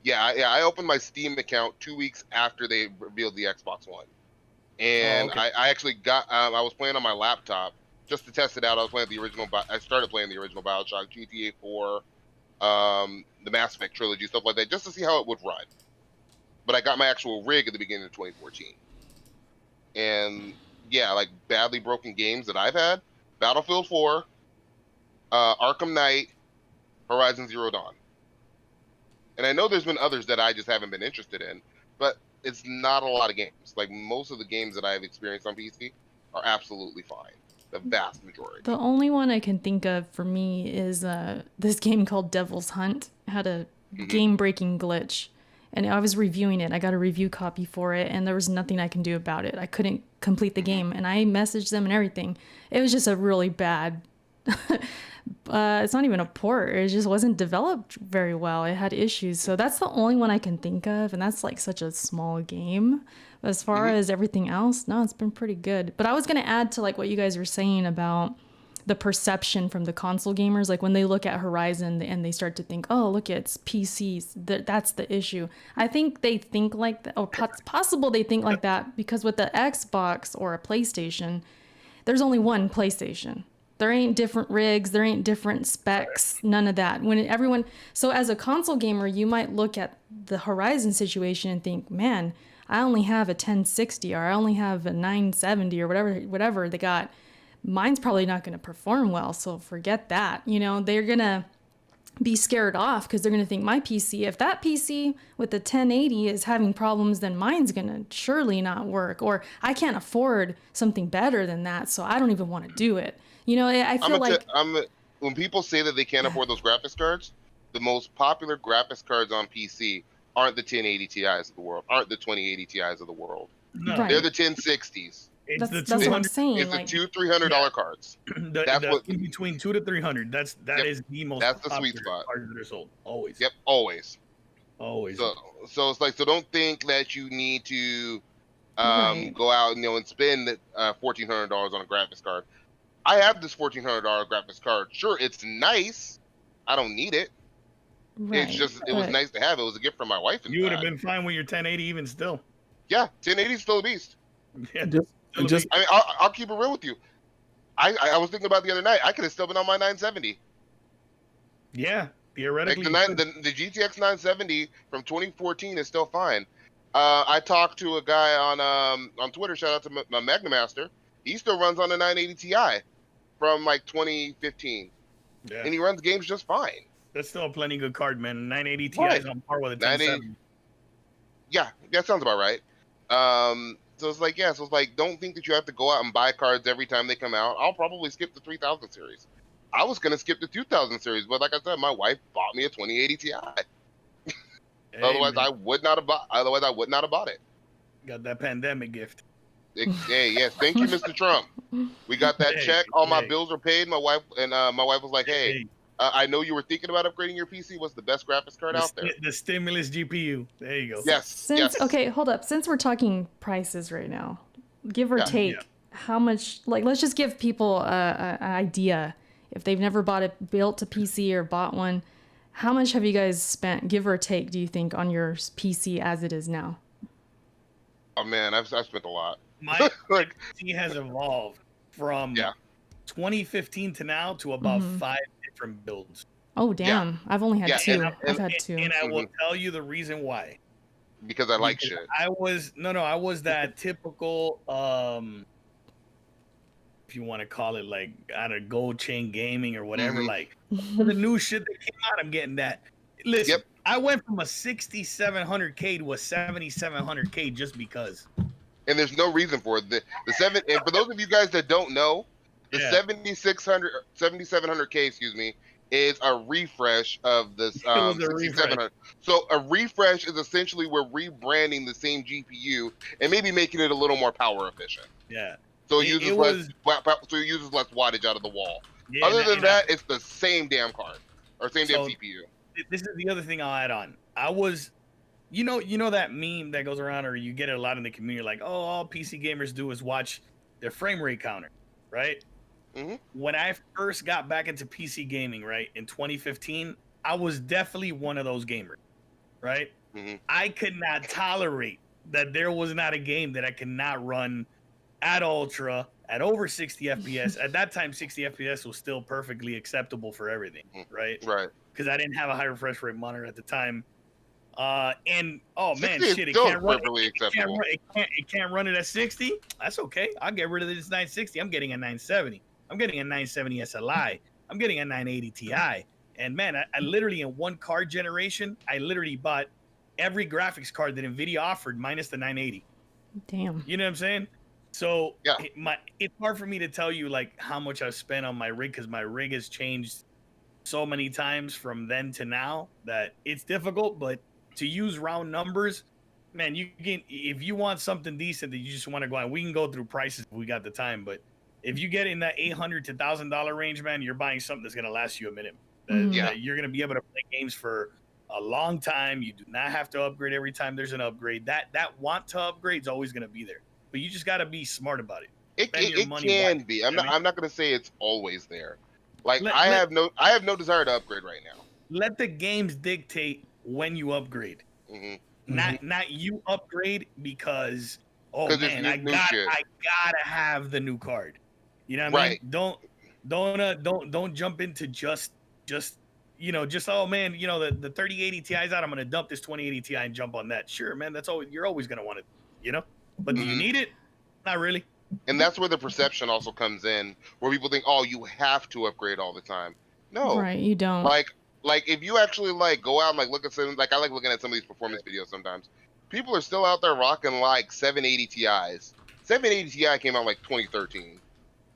Yeah, I opened my Steam account 2 weeks after they revealed the Xbox One, and I actually got I was playing on my laptop just to test it out. I started playing the original BioShock, GTA 4, the Mass Effect trilogy, stuff like that, just to see how it would run. But I got my actual rig at the beginning of 2014, and yeah, like badly broken games that I've had: Battlefield 4, Arkham Knight, Horizon Zero Dawn. And I know there's been others that I just haven't been interested in, but it's not a lot of games. Like, most of the games that I've experienced on PC are absolutely fine. The vast majority. The only one I can think of for me is this game called Devil's Hunt. It had a game-breaking glitch, and I was reviewing it. I got a review copy for it, and there was nothing I can do about it. I couldn't complete the game, and I messaged them and everything. It was just a really bad... it's not even a port. It just wasn't developed very well. It had issues. So that's the only one I can think of, and that's like such a small game. But as far as everything else, no, it's been pretty good. But I was going to add to like what you guys were saying about the perception from the console gamers. Like, when they look at Horizon and they start to think, oh, look, it's PCs. That's the issue. I think they think like that, or it's possible they think like that because with the Xbox or a PlayStation, there's only one PlayStation. There ain't different rigs, there ain't different specs, none of that. So as a console gamer, you might look at the Horizon situation and think, man, I only have a 1060 or I only have a 970 or whatever they got. mine's probably not going to perform well. So forget that. You know, they're going to be scared off because they're going to think my PC, if that PC with the 1080 is having problems, then mine's going to surely not work, or I can't afford something better than that, so I don't even want to do it. You know, I feel like when people say that they can't afford those graphics cards, the most popular graphics cards on PC aren't the 1080 Ti's of the world, aren't the 2080 Ti's of the world. No. Right. They're the 1060s. That's what I'm saying. It's like, the $200-$300 cards. That's what in between $200 to $300. That is the most. That's the sweet spot. Cards that are sold always. Yep, always. Always. So it's like, so don't think that you need to Right. go out and spend $1,400 on a graphics card. I have this $1,400 graphics card. Sure, it's nice. I don't need it. right. It's just it was nice to have. It was a gift from my wife. You would have been fine with your 1080 even still. Yeah, 1080 is still a beast. Yeah, I mean, I'll keep it real with you. I was thinking about the other night. I could have still been on my 970. yeah, theoretically. Like the GTX 970 from 2014 is still fine. I talked to a guy on Twitter. Shout out to my Magnum Master. He still runs on a 980 Ti from like 2015, Yeah. and he runs games just fine. That's still a plenty good card, man. 980 Ti Right. is on par with a 1070. Yeah, that sounds about right. So it's like, don't think that you have to go out and buy cards every time they come out. I'll probably skip the 3000 series. I was gonna skip the 2000 series, but like I said, my wife bought me a 2080 Ti. Hey, Otherwise, man, I would not have bought it. got that pandemic gift. Hey, yes, thank you, Mr. Trump. We got that Hey, check. All my hey. bills are paid. My wife was like, "Hey, I know you were thinking about upgrading your PC. What's the best graphics card out there?" The stimulus GPU. There you go. Yes. Okay, hold up. Since we're talking prices right now, give or take, how much? Like, let's just give people an idea. If they've never built a PC or bought one, how much have you guys spent, give or take, do you think, on your PC as it is now? Oh man, I've spent a lot. My Like, PC has evolved from 2015 to now to about 5 different builds. Oh damn! I've only had two. I've had two. And I will tell you the reason why. because I like shit. I was that typical if you want to call it like gold chain gaming or whatever, like the new shit that came out, I'm getting that. Listen, I went from a 6700K to a 7700K just because. And there's no reason for it. The and for those of you guys that don't know, the 7700K, excuse me, is a refresh of this 6700. So a refresh is essentially we're rebranding the same GPU and maybe making it a little more power efficient. Yeah. So it uses less wattage out of the wall. Yeah, Other than that, it's the same damn card or same damn CPU. This is the other thing I'll add on. I was, you know that meme that goes around, or you get it a lot in the community, like, oh, all PC gamers do is watch their frame rate counter, right? Mm-hmm. When I first got back into PC gaming, right, in 2015, I was definitely one of those gamers, right? Mm-hmm. I could not tolerate that there was not a game that I could not run at ultra at over 60 FPS. At that time, 60 FPS was still perfectly acceptable for everything, right? Right. Because I didn't have a high refresh rate monitor at the time. And oh man, 60 shit, it still can't run. perfectly acceptable. It can't run it at 60. That's okay. I'll get rid of this 960. I'm getting a 970. I'm getting a 970 SLI. I'm getting a 980 Ti. And man, I literally in one card generation, I literally bought every graphics card that NVIDIA offered minus the 980. Damn. You know what I'm saying? So yeah. It's hard for me to tell you like how much I've spent on my rig because my rig has changed so many times from then to now that it's difficult. But to use round numbers, man, you can, if you want something decent that you just want to go out, we can go through prices if we got the time. But if you get in that $800 to $1,000 range, man, you're buying something that's gonna last you a minute. You're gonna be able to play games for a long time. You do not have to upgrade every time there's an upgrade. That want to upgrade is always gonna be there, but you just got to be smart about it. It can be. I'm not going to say it's always there. Like I have no desire to upgrade right now. Let the games dictate when you upgrade. Not you upgrade because man, I gotta have the new card. You know what I mean? Don't jump into just oh man, the 3080 Ti is out. I'm gonna dump this 2080 Ti and jump on that. Sure, man, that's all you're always gonna want it. But do you need it? Not really. And that's where the perception also comes in, where people think, oh, you have to upgrade all the time. No. Right, you don't. Like if you actually like go out and like look at some, like I like looking at some of these performance videos sometimes. People are still out there rocking like 780 Ti's. 780 Ti came out like 2013.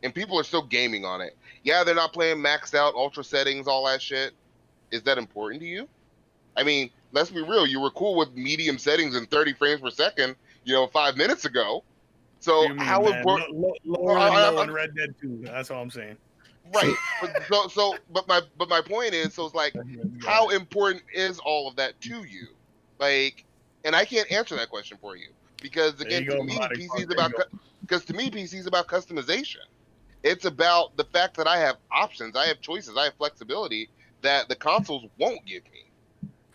And people are still gaming on it. Yeah, they're not playing maxed out ultra settings, all that shit. Is that important to you? I mean, let's be real. You were cool with medium settings and 30 frames per second, 5 minutes ago. So how important? Lower than low in Red Dead 2. That's all I'm saying. Right. But my point is, so it's like, how important is all of that to you? Like, and I can't answer that question for you because again, to me, PC is about customization. It's about the fact that I have options, I have choices, I have flexibility that the consoles won't give me.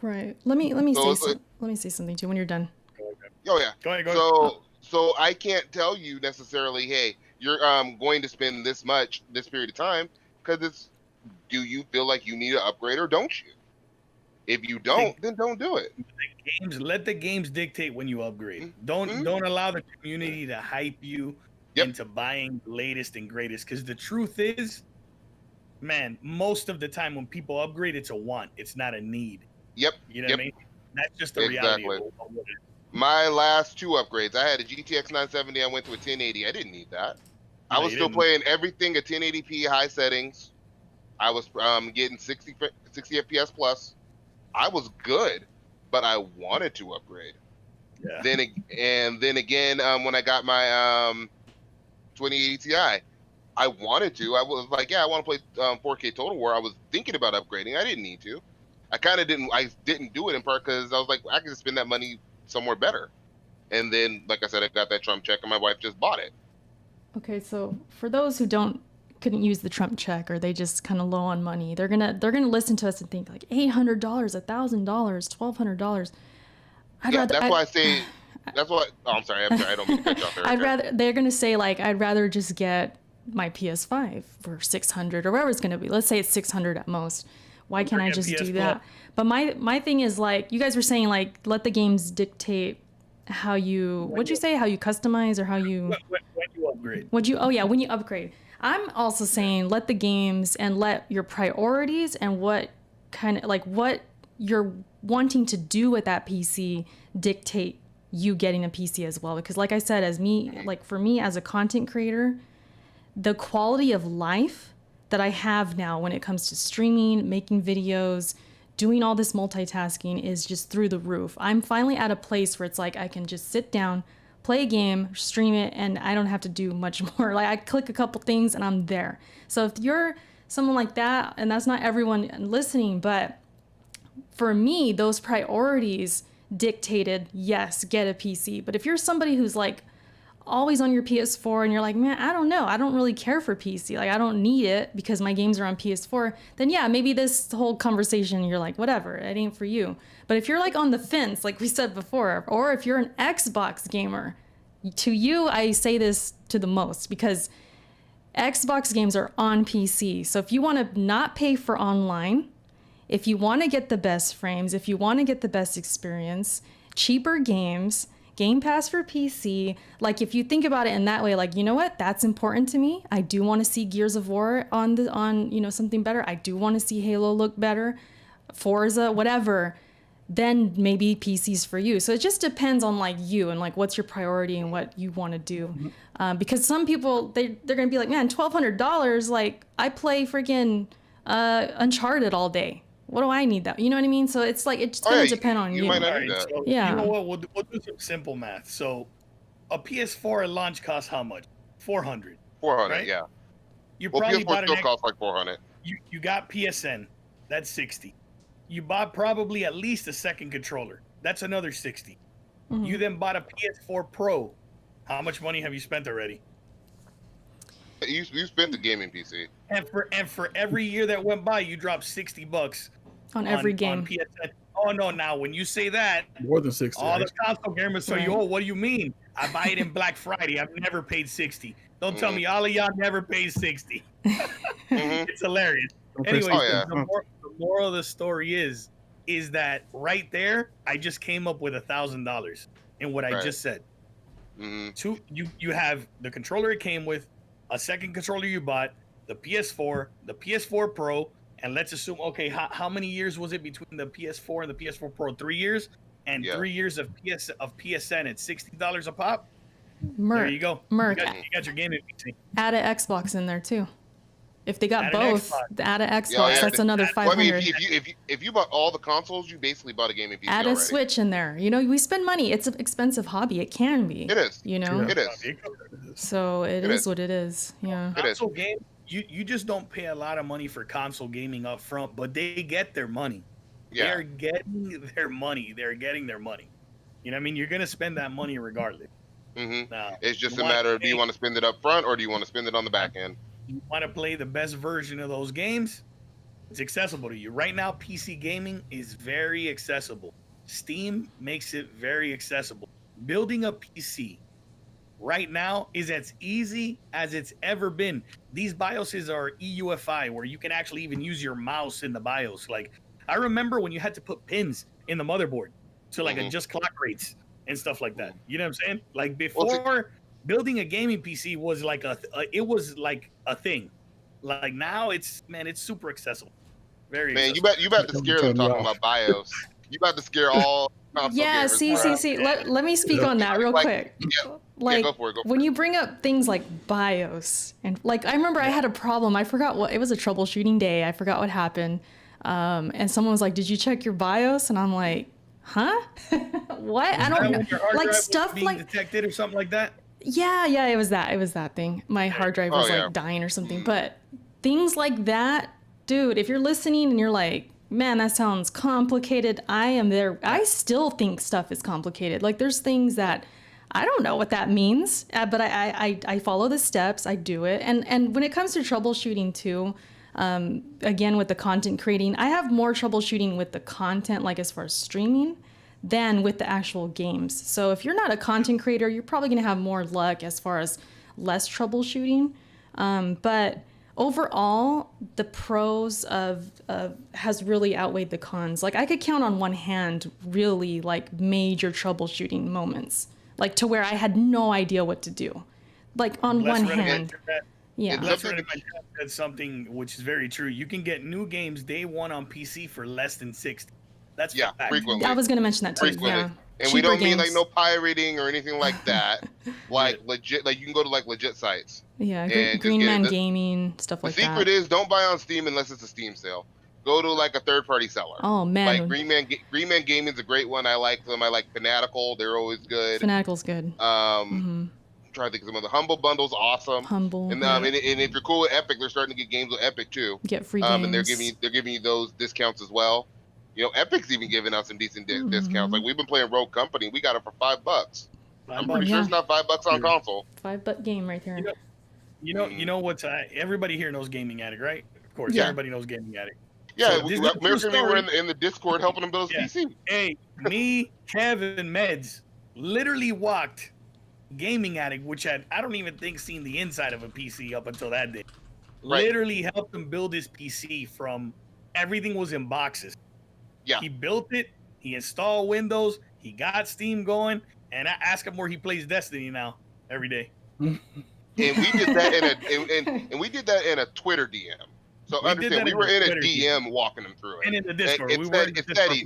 Right. Let me say something too when you're done. Oh yeah. Go ahead. So I can't tell you necessarily, hey, you're going to spend this period of time, because it's, do you feel like you need an upgrade or don't you? If you don't, then don't do it. Let the games dictate when you upgrade. Don't allow the community to hype you into buying the latest and greatest, because the truth is, man, most of the time when people upgrade, it's a want. It's not a need. Yep. You know what I mean? That's just the reality of what it is. My last 2 upgrades, I had a GTX 970. I went to a 1080. I didn't need that. I was still playing everything at 1080p high settings. I was getting 60 FPS plus. I was good, but I wanted to upgrade. Yeah. Then again, when I got my 2080 Ti, I wanted to. I was like, yeah, I want to play 4K Total War. I was thinking about upgrading. I didn't need to. I didn't do it in part because I was like, I could spend that money somewhere better. And then, like I said, I got that Trump check and my wife just bought it. Okay, so for those who couldn't use the Trump check, or they just kind of low on money, they're gonna listen to us and think like $800, $1,000, $1,200. That's why. Oh, I'm sorry. I don't mean to cut you off there. They're gonna say like, I'd rather just get my PS5 for $600 or whatever it's gonna be. Let's say it's $600 at most. Why can't I just do that? But my thing is, like, you guys were saying, like, let the games dictate how you, what'd you say? How you customize, or how you... When you upgrade. when you upgrade. I'm also saying let the games and let your priorities and what you're wanting to do with that PC dictate you getting a PC as well. Because like I said, for me as a content creator, the quality of life that I have now when it comes to streaming, making videos, doing all this multitasking is just through the roof. I'm finally at a place where it's like I can just sit down, play a game, stream it, and I don't have to do much more. Like I click a couple things and I'm there. So if you're someone like that, and that's not everyone listening, but for me, those priorities dictated, yes, get a PC. But if you're somebody who's like always on your PS4 and you're like, man, I don't know, I don't really care for PC, like I don't need it because my games are on PS4, then yeah, maybe this whole conversation, you're like, whatever, it ain't for you. But if you're like on the fence, like we said before, or if you're an Xbox gamer, to you, I say this to the most, because Xbox games are on PC. So if you want to not pay for online, if you want to get the best frames, if you want to get the best experience, cheaper games, Game Pass for PC, like if you think about it in that way, like, you know what, that's important to me. I do want to see Gears of War on something better. I do want to see Halo look better, Forza, whatever. Then maybe PC's for you. So it just depends on like you and like what's your priority and what you want to do. Because some people, they're gonna be like, man, $1,200, like I play freaking Uncharted all day. What do I need that? You know what I mean? So it's like, it's going to depend on you. Might not need that. So, yeah. You know what? We'll do some simple math. So a PS4 at launch costs how much? $400. $400, right? yeah. You probably PS4 still costs like $400. You got PSN. That's $60. You bought probably at least a second controller. That's another $60. Mm-hmm. You then bought a PS4 Pro. How much money have you spent already? You spent the gaming PC. And for every year that went by, you dropped $60 on every game. On PSN. Oh no! Now when you say that, more than 60. All the console gamers say, "Oh, what do you mean? I buy it in Black Friday. I've never paid 60. Don't tell me all of y'all never paid 60. It's hilarious. Anyway, the moral of the story is that right there, I just came up with $1,000 in what I just said. You have the controller it came with, a second controller you bought, the PS4, the PS4 Pro, and let's assume, okay, how many years was it between the PS4 and the PS4 Pro? 3 years, and 3 years of PSN at $60 a pop. There you go. You got your gaming PC. Add an Xbox in there too. If they got both, add an Xbox. That's another $500. Well, I mean, if you bought all the consoles, you basically bought a gaming PC. Add a Switch in there. You know, we spend money. It's an expensive hobby. It can be. It is. You know. It is. So it is what it is. Yeah. Console game. You just don't pay a lot of money for console gaming up front, but they get their money. Yeah. They're getting their money. They're getting their money. You know what I mean? You're gonna spend that money regardless. Now, it's just a matter of, do you want to spend it up front or do you want to spend it on the back end? You want to play the best version of those games, it's accessible to you. Right now, PC gaming is very accessible. Steam makes it very accessible. Building a PC right now is as easy as it's ever been. These BIOSes are EUFI, where you can actually even use your mouse in the BIOS. Like, I remember when you had to put pins in the motherboard to like adjust clock rates and stuff like that. You know what I'm saying? Like before, building a gaming PC was like it was like a thing. Like now, it's super accessible. Very. Man, accessible. you about to scare them talking about BIOS. You about to scare all. Yeah, see. Let me speak on that real quick. Like, go for it. When you bring up things like BIOS, and like I remember I had a problem. I forgot what it was, a troubleshooting day. I forgot what happened. And someone was like, "Did you check your BIOS?" And I'm like, "Huh? What? I don't know." Like stuff being like detected or something like that. Yeah, it was that thing. My hard drive was like dying or something. But things like that, dude, if you're listening and you're like, man, that sounds complicated, I am there. I still think stuff is complicated. Like there's things that I don't know what that means, but I follow the steps, I do it. And when it comes to troubleshooting too, again, with the content creating, I have more troubleshooting with the content, like as far as streaming, than with the actual games. So if you're not a content creator, you're probably going to have more luck as far as less troubleshooting. But overall, the pros of has really outweighed the cons. Like I could count on one hand really like major troubleshooting moments, like to where I had no idea what to do. Like on one hand. Yeah. Let's said something which is very true. You can get new games day one on PC for less than 60. That's frequently. I was gonna mention that too. Yeah. And cheaper we don't mean like no pirating or anything like that. Like legit, like you can go to like legit sites. Yeah, Green Man Gaming, stuff like that. The secret is don't buy on Steam unless it's a Steam sale. Go to like a third-party seller. Oh man, like Green Man Gaming's a great one. I like them. I like Fanatical. They're always good. Fanatical good. I'm trying to think of some of the Humble Bundle's awesome. Humble. And and if you're cool with Epic, they're starting to get games with Epic too. Get free games. And they're giving you those discounts as well. You know, Epic's even giving out some decent discounts. Like we've been playing Rogue Company, we got it for $5. I'm pretty sure it's not $5 on console. $5 game right there. You know what's everybody here knows Gaming Addict, right? Of course, everybody knows Gaming Addict. Yeah, so we were in the Discord helping him build his PC. Hey, me, Kev, and Meds literally walked Gaming Addict, which I don't even think seen the inside of a PC up until that day. Right. Literally helped him build his PC from everything was in boxes. Yeah. He built it, he installed Windows, he got Steam going, and I ask him where he plays Destiny now every day. And we did that in a Twitter DM. So understand, we were in a DM walking them through it. And in the Discord. It's that easy.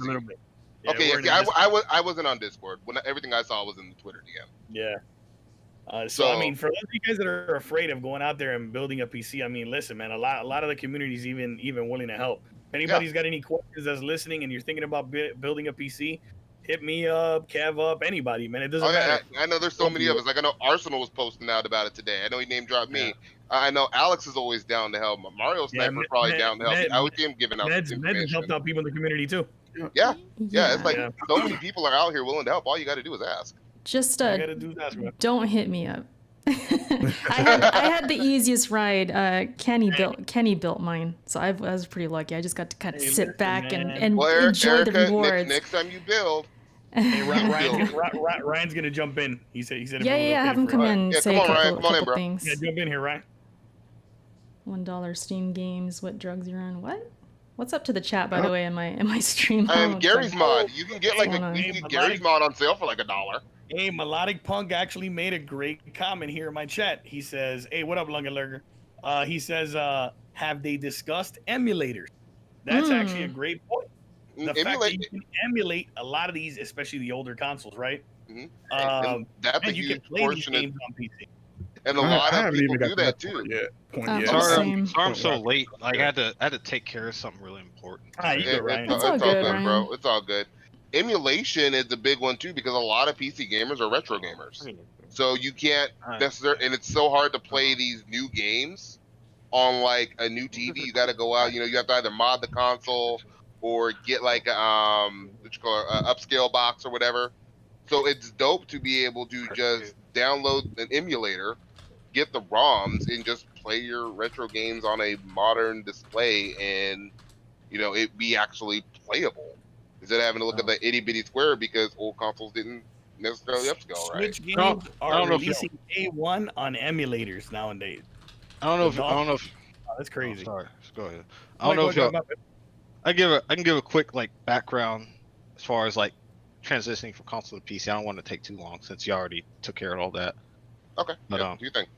Yeah, okay, I wasn't on Discord. Everything I saw was in the Twitter DM. Yeah. So I mean, for those of you guys that are afraid of going out there and building a PC, I mean, listen, man, a lot of the community is even willing to help. If anybody's got any questions that's listening and you're thinking about building a PC, hit me up, Kev up, anybody, man. It doesn't matter. I know there's so many of us. Like I know Arsenal was posting out about it today. I know he name dropped me. I know Alex is always down to help. Mario Sniper probably down to help. I would see him giving out information. Meds helped out people in the community too. Yeah. It's like so many people are out here willing to help. All you got to do is ask. Just don't hit me up. I had the easiest ride. Kenny built mine, so I was pretty lucky. I just got to kind of sit back and enjoy the rewards. Next time you build. Hey, Ryan's gonna jump in. He said. Yeah. Have him come in. Say a couple things. Yeah, jump in here, Ryan. $1 Steam games. What drugs you're on? What? What's up to the chat, by the way, in my stream? Gary's mod. You can get Gary's mod on sale for like $1. Hey, Melodic Punk actually made a great comment here in my chat. He says, "Hey, what up, Lungalurger?" He says, "Have they discussed emulators?" That's actually a great point. The fact that Emulate, you can emulate a lot of these, especially the older consoles, right? and that's a And you can huge play these portion of, games on PC. and a I lot of haven't people even got do to that that too. point yet. Same. Sorry, I'm so Point late. Like yeah. I had to take care of something really important. You go, Ryan. It's all It's all good, good, Ryan. bro. It's all good. Emulation is a big one too because a lot of PC gamers are retro gamers. So you can't necessarily, and it's so hard to play these new games on like a new TV. You got to go out. You have to either mod the console or get like what you call it, upscale box or whatever. So it's dope to be able to just download an emulator, get the ROMs, and just play your retro games on a modern display, and it be actually playable instead of having to look at the itty bitty square because old consoles didn't necessarily upscale right. Switch games are releasing A1 on emulators nowadays. I don't know if that's crazy. Sorry, go ahead. I don't know if y'all. I can give a quick like background as far as like transitioning from console to PC. I don't want to take too long since you already took care of all that. Okay. But what do you think?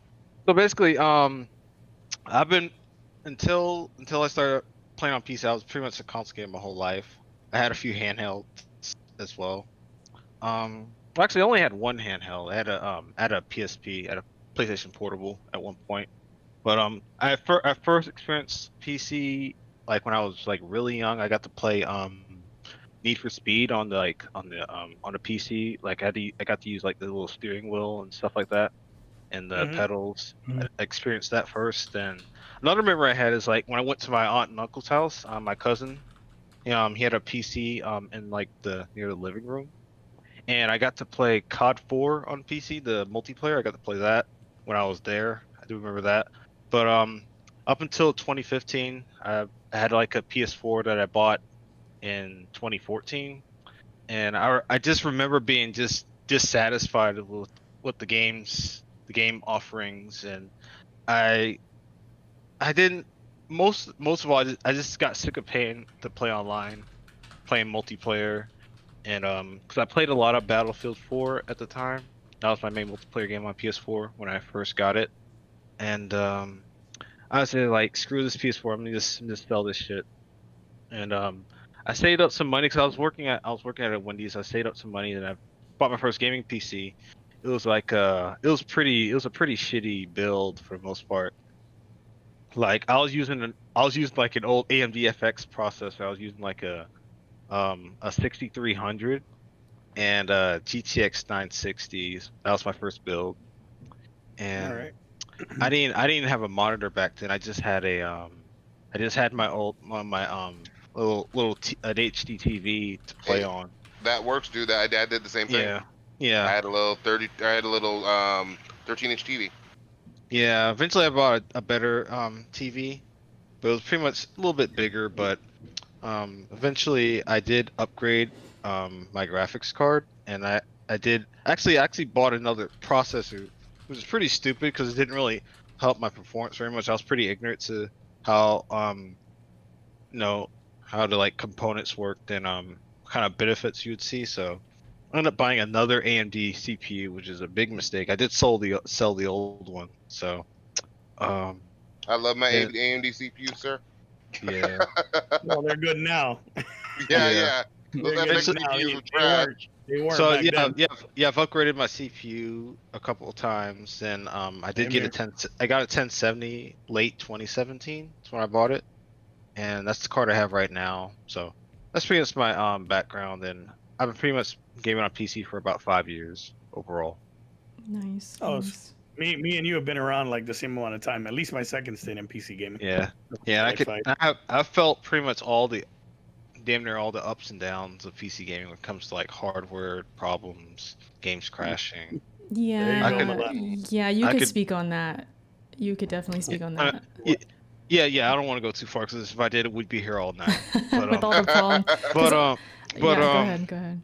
So basically, I've been until I started playing on PC. I was pretty much a console gamer my whole life. I had a few handhelds as well. Actually, I only had one handheld. I had a PSP, I had a PlayStation Portable at one point. But I first experienced PC like when I was like really young. I got to play Need for Speed on the on the PC. Like I got to use like the little steering wheel and stuff like that, and the pedals. I experienced that first. And another memory I had is like when I went to my aunt and uncle's house. My cousin, he had a PC in like near the living room, and I got to play COD 4 on PC, the multiplayer. I got to play that when I was there. I do remember that. But up until 2015, I had like a PS4 that I bought in 2014, and I just remember being just dissatisfied with the game offerings, and I didn't most of all I just got sick of paying to play online, playing multiplayer, and because I played a lot of Battlefield 4 at the time. That was my main multiplayer game on PS4 when I first got it, and I was like, screw this PS4. I'm gonna just sell this shit. And I saved up some money because I was working at a Wendy's. I saved up some money and I bought my first gaming PC. It was like it was a pretty shitty build for the most part. Like I was using like an old AMD FX processor. I was using like a 6300 and GTX 960s. That was my first build. And all right. I didn't have a monitor back then. I just had my little an HD TV to play on. That works, dude. I did the same thing. Yeah. I had a little 13-inch TV. Yeah. Eventually, I bought a better TV, but it was pretty much a little bit bigger. But eventually, I did upgrade my graphics card, and I actually bought another processor, which is pretty stupid because it didn't really help my performance very much. I was pretty ignorant to how how to like components worked and kind of benefits you would see. So I ended up buying another AMD CPU, which is a big mistake. I did sell the old one. So I love my AMD CPU, sir. Yeah. Well, they're good now. Yeah. Those FX CPUs were trash. So I've upgraded my CPU a couple of times, and I did get I got a 1070 late 2017. That's when I bought it, and that's the card I have right now. So that's pretty much my background, and I've been pretty much gaming on PC for about 5 years overall. Nice. Oh, me and you have been around like the same amount of time. At least my second stint in PC gaming. Yeah. I felt pretty much damn near all the ups and downs of PC gaming when it comes to like hardware problems, games crashing. Yeah, you could speak on that. You could definitely speak on that. Yeah. I don't want to go too far because if I did, we'd be here all night. But, with all the problems. Go ahead.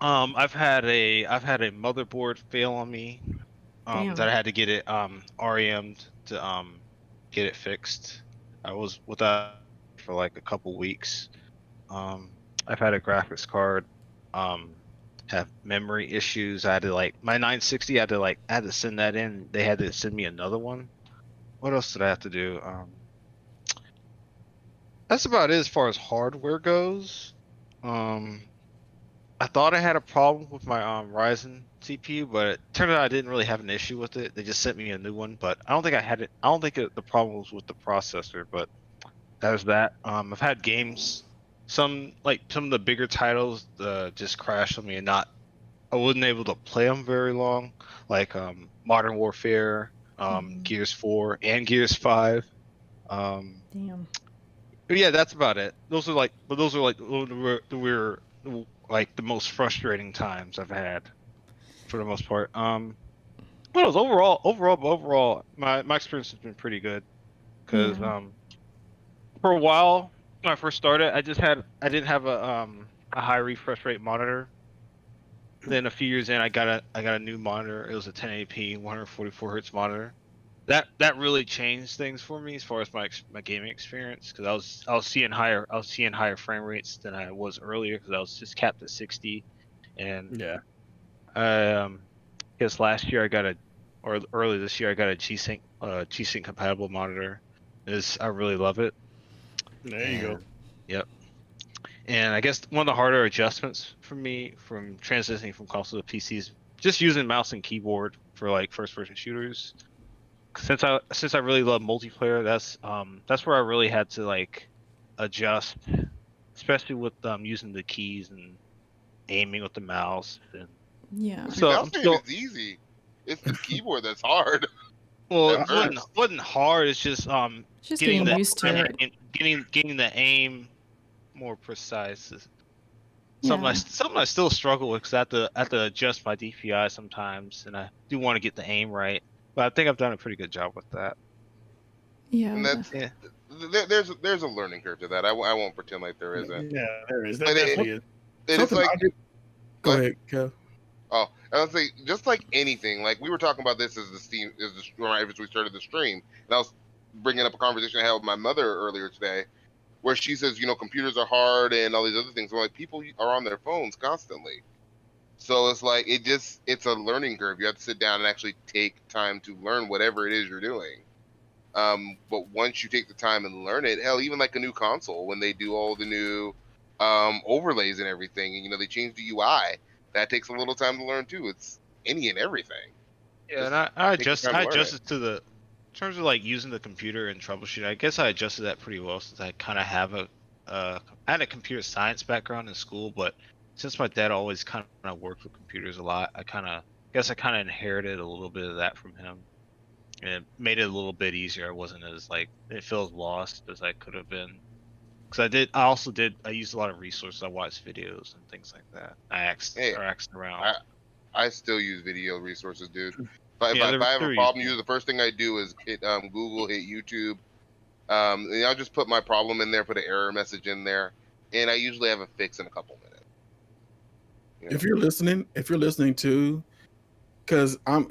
I've had a motherboard fail on me. That I had to get it REM'd to get it fixed. I was without for like a couple weeks. I've had a graphics card have memory issues. I had to like my 960. I had to send that in. They had to send me another one. What else did I have to do? That's about it as far as hardware goes. I thought I had a problem with my Ryzen CPU, but it turned out I didn't really have an issue with it. They just sent me a new one, but I don't think I had it. I don't think the problem was with the processor, but that was that. I've had games, some of the bigger titles, just crashed on me and I wasn't able to play them very long, like Modern Warfare, Gears 4, and Gears 5. Damn. But yeah, that's about it. Those are like the most frustrating times I've had, for the most part. What else? Overall, my experience has been pretty good, because for a while when I first started, I didn't have a high refresh rate monitor. Then a few years in, I got a new monitor. It was a 1080p 144 hertz monitor. That really changed things for me as far as my gaming experience, because I was seeing higher frame rates than I was earlier, because I was just capped at 60, and I guess last year or early this year I got a G-Sync compatible monitor. I really love it. There you go. Yep. And I guess one of the harder adjustments for me from transitioning from console to PC is just using mouse and keyboard for like first-person shooters. Since I really love multiplayer, that's where I really had to like adjust, especially with using the keys and aiming with the mouse. And Yeah. See, so mouse is easy. It's the keyboard that's hard. well, At it wasn't hard. It's just Just getting getting used to it. getting the aim more precise. Yeah. Something I still struggle with, because I have to adjust my DPI sometimes, and I do want to get the aim right. But I think I've done a pretty good job with that. Yeah. And that's there's a learning curve to that. I won't pretend like there isn't. Yeah, there is. There But definitely is. It's like Go ahead, Kev. oh, and I'll say just like anything. Like we were talking about this as we started the stream, and I was bringing up a conversation I had with my mother earlier today, where she says, computers are hard and all these other things. We're like, people are on their phones constantly. So it's like it's a learning curve. You have to sit down and actually take time to learn whatever it is you're doing. But once you take the time and learn it, hell, even like a new console, when they do all the new overlays and everything, and they change the UI, that takes a little time to learn too. It's any and everything. Yeah, and I adjusted to the in terms of like using the computer and troubleshooting. I guess I adjusted that pretty well, since I kind of have I had a computer science background in school, but since my dad always kind of worked with computers a lot, I guess I kind of inherited a little bit of that from him, and it made it a little bit easier. I wasn't as it feels lost as I could have been, because I used a lot of resources. I watched videos and things like that. I asked around. I still use video resources, dude. If I have a problem, the first thing I do is hit Google, hit YouTube. And I'll just put my problem in there, put an error message in there, and I usually have a fix in a couple minutes. If you're listening to, because I'm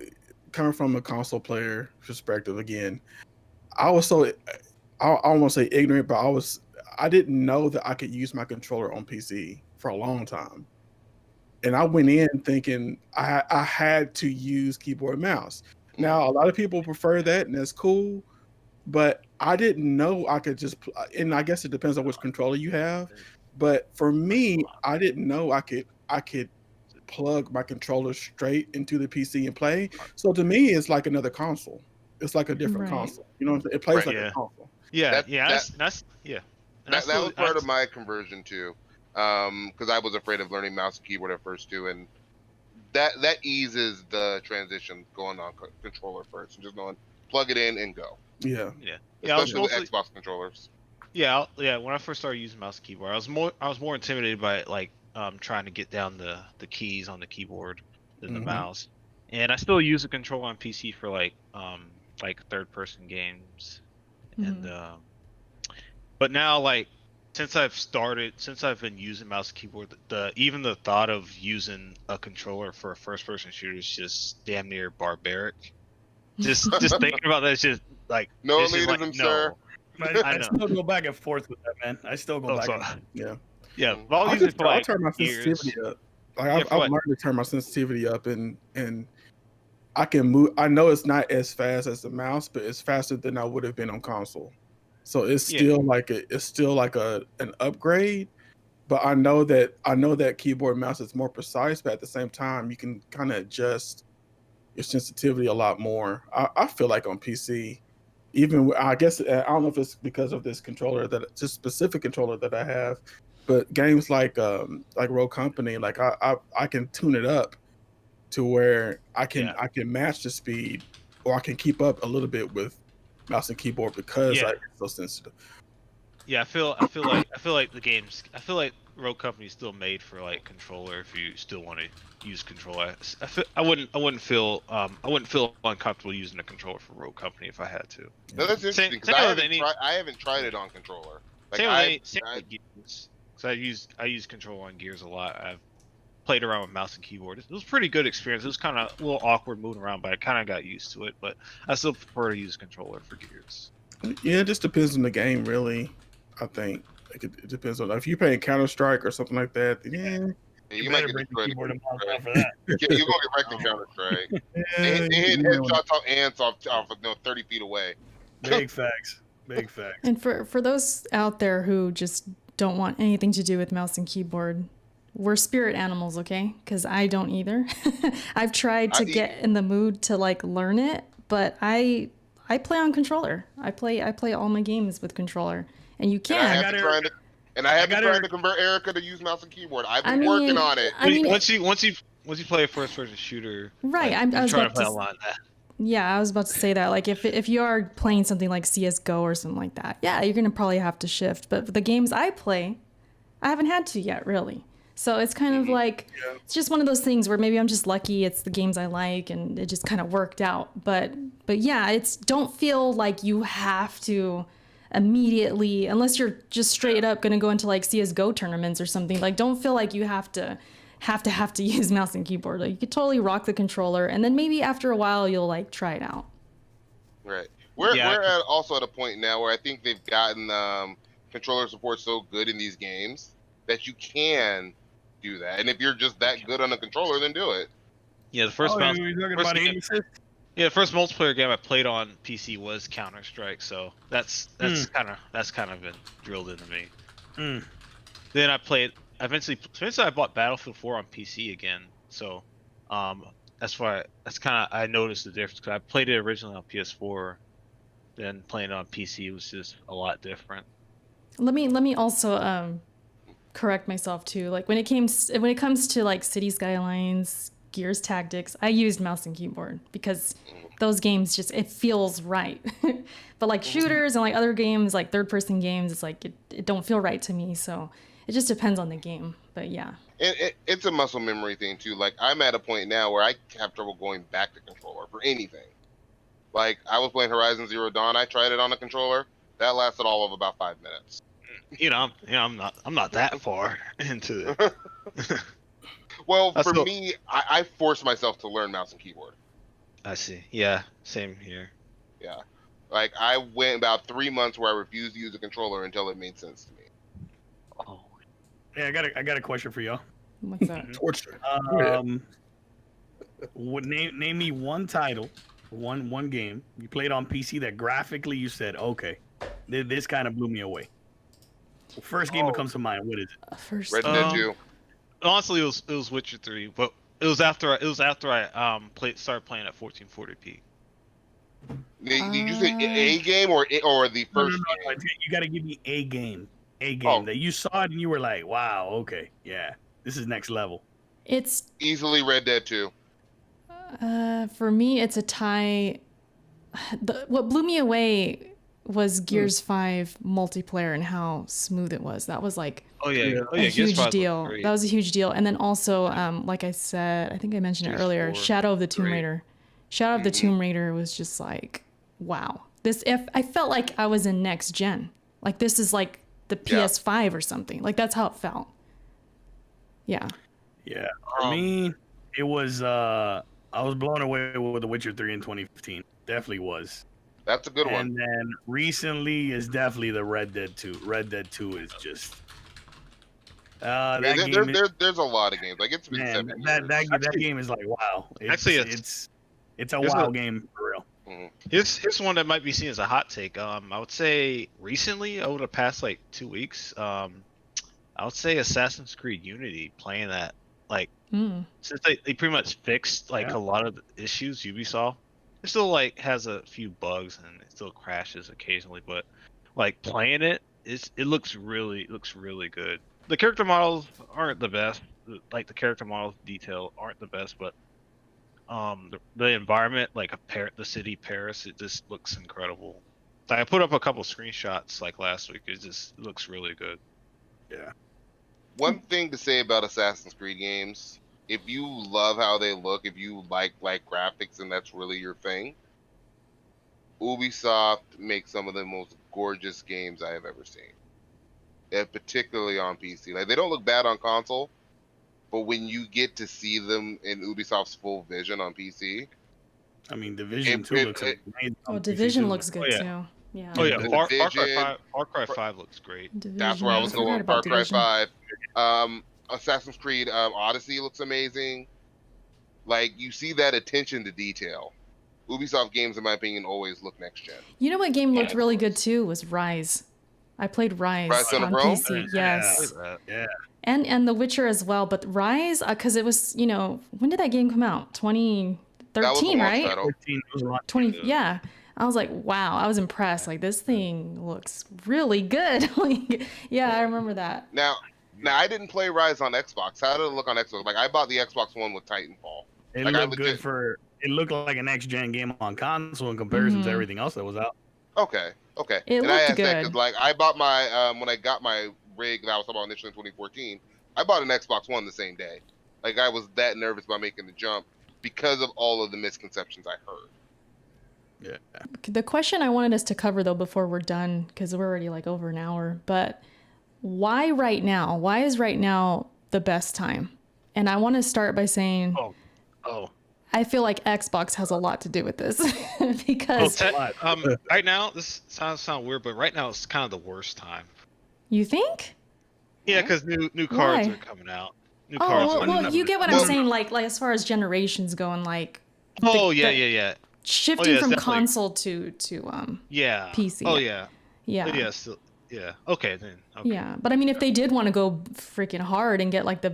coming from a console player perspective again, I was I won't say ignorant, but I didn't know that I could use my controller on PC for a long time. And I went in thinking I had to use keyboard and mouse. Now, a lot of people prefer that, and that's cool, but I didn't know I could just, and I guess it depends on which controller you have, but for me, I didn't know I could plug my controller straight into the PC and play. So to me, it's like another console. It's like a different console. You know what I'm saying? It plays like a console. That was part of my conversion too, because I was afraid of learning mouse and keyboard at first too, and that eases the transition going on controller first and just going plug it in and go. Yeah. Especially with Xbox controllers. Yeah. When I first started using mouse and keyboard, I was more intimidated by trying to get down the keys on the keyboard than the mouse. And I still use a controller on PC for third person games. And but now since I've been using mouse and keyboard, even the thought of using a controller for a first person shooter is just damn near barbaric. Just thinking about that is just no elitism, sir. I still go back and forth with that, man. I still go back. Yeah. Yeah, I'll turn my sensitivity up. I've learned to turn my sensitivity up, and I can move. I know it's not as fast as the mouse, but it's faster than I would have been on console. So it's still like an upgrade. But I know that keyboard and mouse is more precise, but at the same time, you can kind of adjust your sensitivity a lot more. I feel like on PC, even I guess I don't know if it's because of this controller just specific controller that I have, but games like Rogue Company, like I can tune it up to where I can match the speed, or I can keep up a little bit with mouse and keyboard because I'm so sensitive. Yeah, I feel like the games. I feel like Rogue Company is still made for like controller. If you still want to use controller, I wouldn't feel uncomfortable using a controller for Rogue Company if I had to. No, that's interesting because I haven't tried it on controller. Like same with Gears. So I use controller on Gears a lot. I've played around with mouse and keyboard. It was a pretty good experience. It was kind of a little awkward moving around, but I kind of got used to it. But I still prefer to use controller for Gears. Yeah, it just depends on the game, really. I think it depends on if you're playing Counter-Strike or something like that. You might get the keyboard and mouse out for that. You're gonna get wrecked in Counter-Strike. They hit headshots off ants off 30 feet away. Big facts. Big facts. And for those out there who just don't want anything to do with mouse and keyboard, we're spirit animals, okay? Because I don't either. I've tried to get in the mood to like learn it, but I play on controller. I play all my games with controller, and you can. And I have been trying to convert Erica to use mouse and keyboard. I've been working on it. Once you play a first-person shooter, right? Like, I was trying about to play a lot of that. Yeah, I was about to say that. Like, if you are playing something like CS:GO or something like that, yeah, you're gonna probably have to shift. But for the games I play, I haven't had to yet, really. So it's kind of like, it's just one of those things where maybe I'm just lucky. It's the games I like, and it just kind of worked out. But yeah, don't feel like you have to immediately, unless you're just straight up gonna go into like CS:GO tournaments or something. Like, don't feel like you have to use mouse and keyboard. Like, you could totally rock the controller, and then maybe after a while you'll like try it out. Right. We're also at a point now where I think they've gotten controller support so good in these games that you can do that. And if you're just that good on a controller, then do it. Yeah, the first multiplayer game I played on PC was Counter-Strike, so that's kind of been drilled into me. Then eventually I bought Battlefield 4 on PC again, so that's I noticed the difference, because I played it originally on PS4, then playing it on PC was just a lot different. Let me also correct myself too. Like, when it comes to like City Skylines, Gears Tactics, I used mouse and keyboard because those games it feels right. But like shooters and like other games, like third-person games, it's like it don't feel right to me. So it just depends on the game. But yeah. It's a muscle memory thing too. Like, I'm at a point now where I have trouble going back to controller for anything. Like, I was playing Horizon Zero Dawn. I tried it on a controller. That lasted all of about 5 minutes. I'm not that far into it. Well, for me, I forced myself to learn mouse and keyboard. I see. Yeah, same here. Yeah. Like, I went about 3 months where I refused to use a controller until it made sense to me. Oh. Yeah, I got a question for y'all. What's that? Torture. Name me one title, one game you played on PC that graphically you said, okay, this kind of blew me away. First game that comes to mind, what is it? Red Dead 2. Honestly, it was Witcher 3, but it was after I started playing at 1440p. Did you say a game or the first game? You got to give me a game that you saw it and you were like, wow, okay, yeah, this is next level. It's easily Red Dead 2. For me, it's a tie. What blew me away was Gears 5 multiplayer and how smooth it was. That was like a huge deal. That was a huge deal. And then also, like I said, I think I mentioned it earlier, Shadow of the Tomb Raider. Shadow of the Tomb Raider was just like, wow. I felt like I was in next gen. Like, this is like the PS5 or something. Like, that's how it felt. Yeah. Yeah. For me, it was I was blown away with The Witcher 3 in 2015. Definitely was. That's a good one. And then recently is definitely the Red Dead 2. Red Dead 2 is just That game there's a lot of games. Like it's been man, 7 that years. that game is like wow. It's a here's wow game for real. Mhm. Here's one that might be seen as a hot take. I would say recently, over the past like 2 weeks, I would say Assassin's Creed Unity, playing that, like, since they pretty much fixed like a lot of the issues Ubisoft. It still like has a few bugs and it still crashes occasionally, but like playing it looks really good. The character models aren't the best. Like the character models detail aren't the best, but the environment, like the city Paris, it just looks incredible. Like, I put up a couple screenshots like last week. It looks really good. Yeah. One thing to say about Assassin's Creed games, if you love how they look, if you like graphics and that's really your thing, Ubisoft makes some of the most gorgeous games I have ever seen. And particularly on PC. Like they don't look bad on console, but when you get to see them in Ubisoft's full vision on PC, I mean, Division 2 looks amazing. Oh, Division looks good too. Yeah. Oh yeah, Division, Far Cry 5 looks great. Division. that's where I was forgot going. about Far Cry Division. 5. Assassin's Creed Odyssey looks amazing. Like you see that attention to detail. Ubisoft games, in my opinion, always look next gen. You know what game looked really good too was Rise. I played Rise Rise on on Rome? PC. Yes. Yeah. And The Witcher as well, but Rise, because it was, when did that game come out? 2013, right? Title. 20, yeah. I was like, wow, I was impressed. Like, this thing looks really good. Like, yeah, I remember that. Now, I didn't play Rise on Xbox. How did it look on Xbox? Like, I bought the Xbox One with Titanfall. It like, looked good it looked like a next gen game on console in comparison to everything else that was out. Okay. It and looked I asked good. that because, like, I bought my when I got my rig that I was talking about initially in 2014, I bought an Xbox One the same day. Like, I was that nervous about making the jump because of all of the misconceptions I heard. Yeah. The question I wanted us to cover, though, before we're done, because we're already like over an hour, but why right now? Why is right now the best time? And I want to start by saying, I feel like Xbox has a lot to do with this because right now, this sound weird, but right now it's kind of the worst time. You think? Yeah, because new cards are coming out. New cards. Well, you get what I'm saying. Like as far as generations go, and like. Yeah. Shifting from console to PC. Oh yeah. Yeah. Yeah. Okay then. Okay. Yeah, but I mean, if they did want to go freaking hard and get like the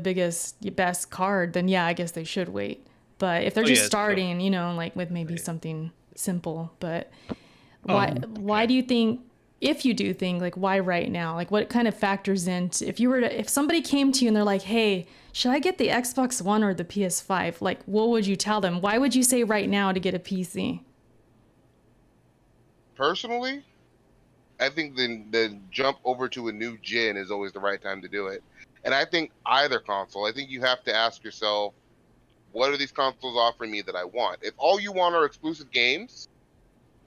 best card, then yeah, I guess they should wait. But if they're just starting, like with maybe something simple, but why do you think, if you do think, like why right now? Like what kind of factors into, if somebody came to you and they're like, hey, should I get the Xbox One or the PS5? Like what would you tell them? Why would you say right now to get a PC? Personally, I think the jump over to a new gen is always the right time to do it. And I think either console, I think you have to ask yourself, what are these consoles offering me that I want? If all you want are exclusive games,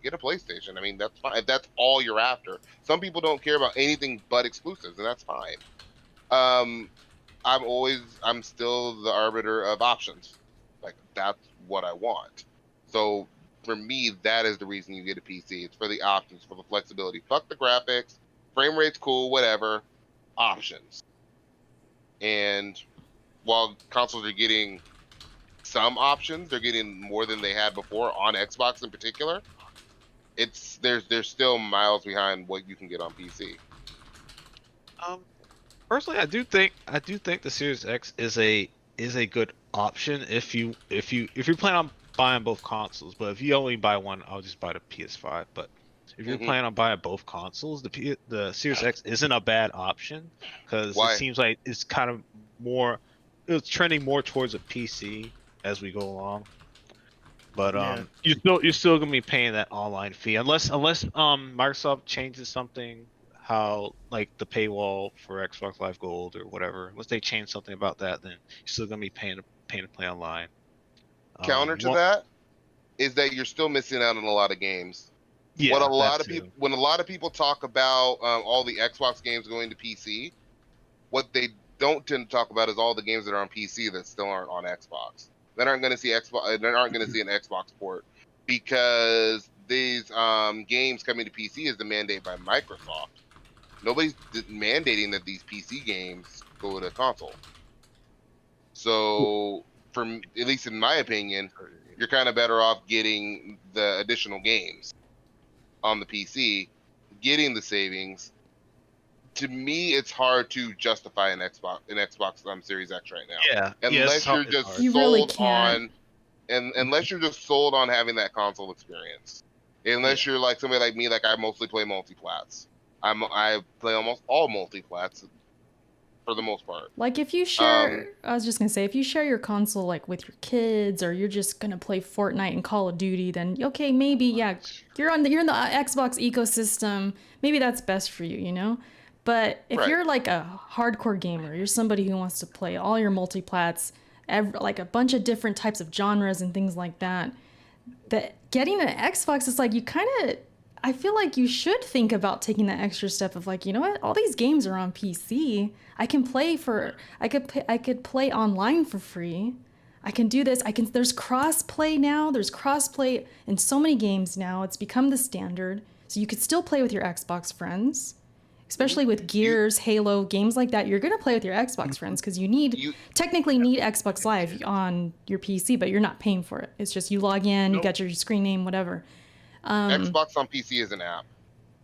get a PlayStation. I mean, that's fine. If that's all you're after. Some people don't care about anything but exclusives, and that's fine. I'm still the arbiter of options. Like, that's what I want. So for me, that is the reason you get a PC. It's for the options, for the flexibility. Fuck the graphics. Frame rate's cool, whatever. Options. And while consoles are getting some options, they're getting more than they had before on Xbox in particular. There's still miles behind what you can get on PC. Personally, I do think the Series X is a good option if you plan on buying both consoles. But if you only buy one, I'll just buy the PS5. But if you're planning on buying both consoles, the Series X isn't a bad option because it seems like it's kind of it's trending more towards a PC as we go along. But you're still gonna be paying that online fee unless Microsoft changes something, how like the paywall for Xbox Live Gold or whatever. Unless they change something about that, then you're still gonna be paying to play online. Counter to that is that you're still missing out on a lot of games. Yeah, when a lot of people talk about all the Xbox games going to PC, what they don't tend to talk about is all the games that are on PC that still aren't on Xbox. That aren't going to see Xbox. They aren't going to see an Xbox port because these games coming to PC is the mandate by Microsoft. Nobody's mandating that these PC games go to console. So, at least in my opinion, you're kind of better off getting the additional games on the PC, getting the savings. To me, it's hard to justify an Xbox Series X right now. Yeah. Unless you're just You really sold can't. on, and unless you're just sold on having that console experience. Unless you're like somebody like me, like I mostly play multi-plats. I play almost all multi-plats for the most part. Like if you share, I was just gonna say, if you share your console like with your kids, or you're just gonna play Fortnite and Call of Duty, then okay, maybe you're in the Xbox ecosystem. Maybe that's best for you, you know. But if you're like a hardcore gamer, you're somebody who wants to play all your multiplats, like a bunch of different types of genres and things like that. That getting an Xbox is like I feel like you should think about taking that extra step of like, you know what, all these games are on PC. I could play online for free. I can do this. There's cross-play now. There's cross-play in so many games now. It's become the standard. So you could still play with your Xbox friends. Especially with Gears, Halo, games like that, you're going to play with your Xbox friends because you technically need Xbox Live on your PC, but you're not paying for it. It's just you log in, you got your screen name, whatever. Xbox on PC is an app.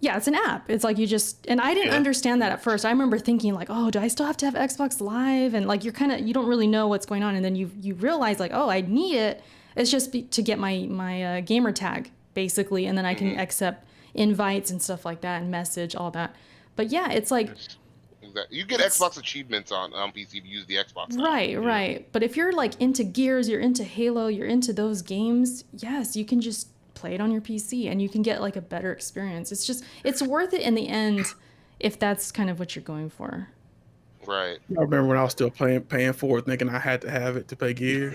Yeah, it's an app. It's like and I didn't understand that at first. I remember thinking like, oh, do I still have to have Xbox Live? And like you don't really know what's going on. And then you realize like, oh, I need it. It's just to get my gamer tag basically. And then I can accept invites and stuff like that and message, all that. But yeah, it's like exactly. You get Xbox achievements on PC if you use the Xbox. Right. But if you're like into Gears, you're into Halo, you're into those games, yes, you can just play it on your PC and you can get like a better experience. It's worth it in the end if that's kind of what you're going for. Right. I remember when I was still paying for it, thinking I had to have it to play Gear.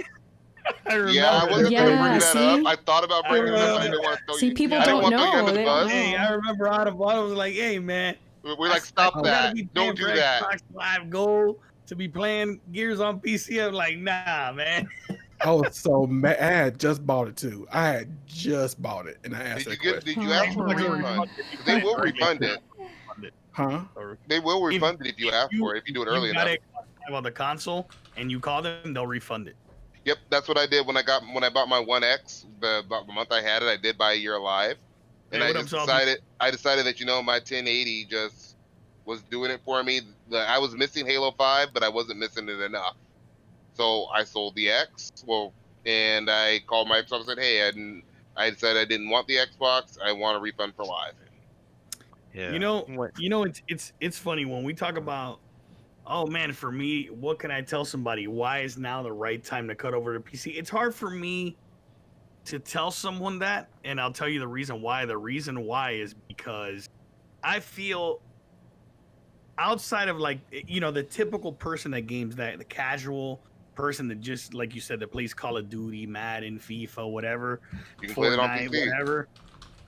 I wasn't going to bring that up. I thought about bringing it up. I didn't want to throw you. People don't know. Hey, I remember Autumn was like, hey, man. We're like, stop that. Don't do that. Xbox Live Gold to be playing Gears on PC. I'm like, nah, man. I was so mad. I had just bought it too. I had just bought it, and I asked Did you ask for a refund? They will refund it. Huh? They will refund it if you ask for it, if you do it early enough. On the console, and you call them, they'll refund it. Yep, that's what I did when I bought my One X. About the month I had it, I did buy a year live. And I decided that, you know, my 1080 just was doing it for me. I was missing Halo 5, but I wasn't missing it enough. So I sold the X. And I called my Xbox and said, hey, I decided I didn't want the Xbox. I want a refund for live. Yeah. You know, it's funny when we talk about, oh man, for me, what can I tell somebody? Why is now the right time to cut over to PC? It's hard for me to tell someone that, and I'll tell you the reason why. The reason why is because I feel outside of like, you know, the typical person that games, that the casual person that just, like you said, that plays Call of Duty, Madden, FIFA, whatever, you can play it on PC. Whatever,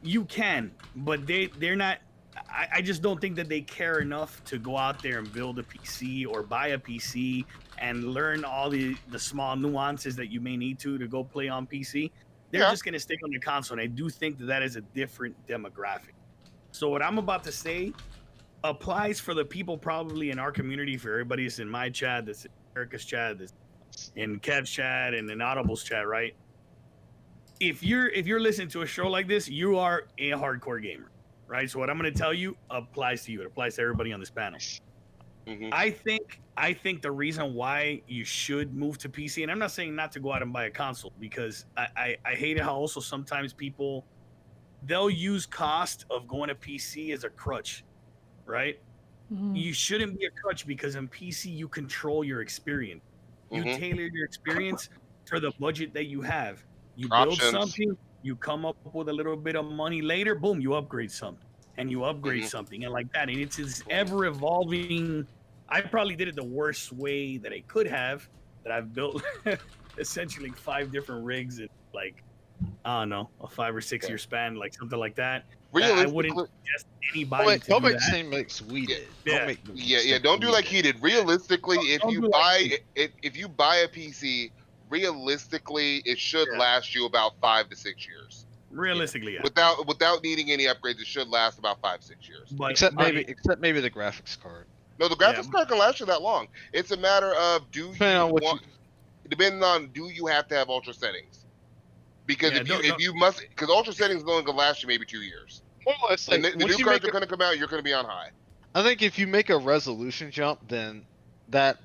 you can, but they're not. I just don't think that they care enough to go out there and build a PC or buy a PC and learn all the small nuances that you may need to go play on PC. They're just going to stick on the console. And I do think that is a different demographic. So what I'm about to say applies for the people probably in our community, for everybody that's in my chat, that's in Erica's chat, that's in Kev's chat, and in Audible's chat, right? If you're listening to a show like this, you are a hardcore gamer, right? So what I'm going to tell you applies to you. It applies to everybody on this panel. Mm-hmm. I think the reason why you should move to PC, and I'm not saying not to go out and buy a console, because I hate how also sometimes people, they'll use cost of going to PC as a crutch, right? Mm-hmm. You shouldn't be a crutch, because in PC you control your experience. You tailor your experience for the budget that you have. You build something, you come up with a little bit of money later, boom, you upgrade something, and you upgrade something, and like that. And it's this ever evolving. I probably did it the worst way that I could have, that I've built essentially 5 different rigs in like, I don't know, a 5 or 6 year span, like something like that. I wouldn't suggest anybody to don't do make that. the same mix we did. Don't do like he did. Realistically, if you buy a PC, realistically it should last you about 5 to 6 years. Realistically, without needing any upgrades, it should last about 5-6 years. Except maybe the graphics card. No, the graphics card can last you that long. It's a matter of depending on do you have to have ultra settings? Because if you must, because ultra settings is only gonna last you maybe 2 years. Well, it's like the new cards are gonna come out. You're gonna be on high. I think if you make a resolution jump, then that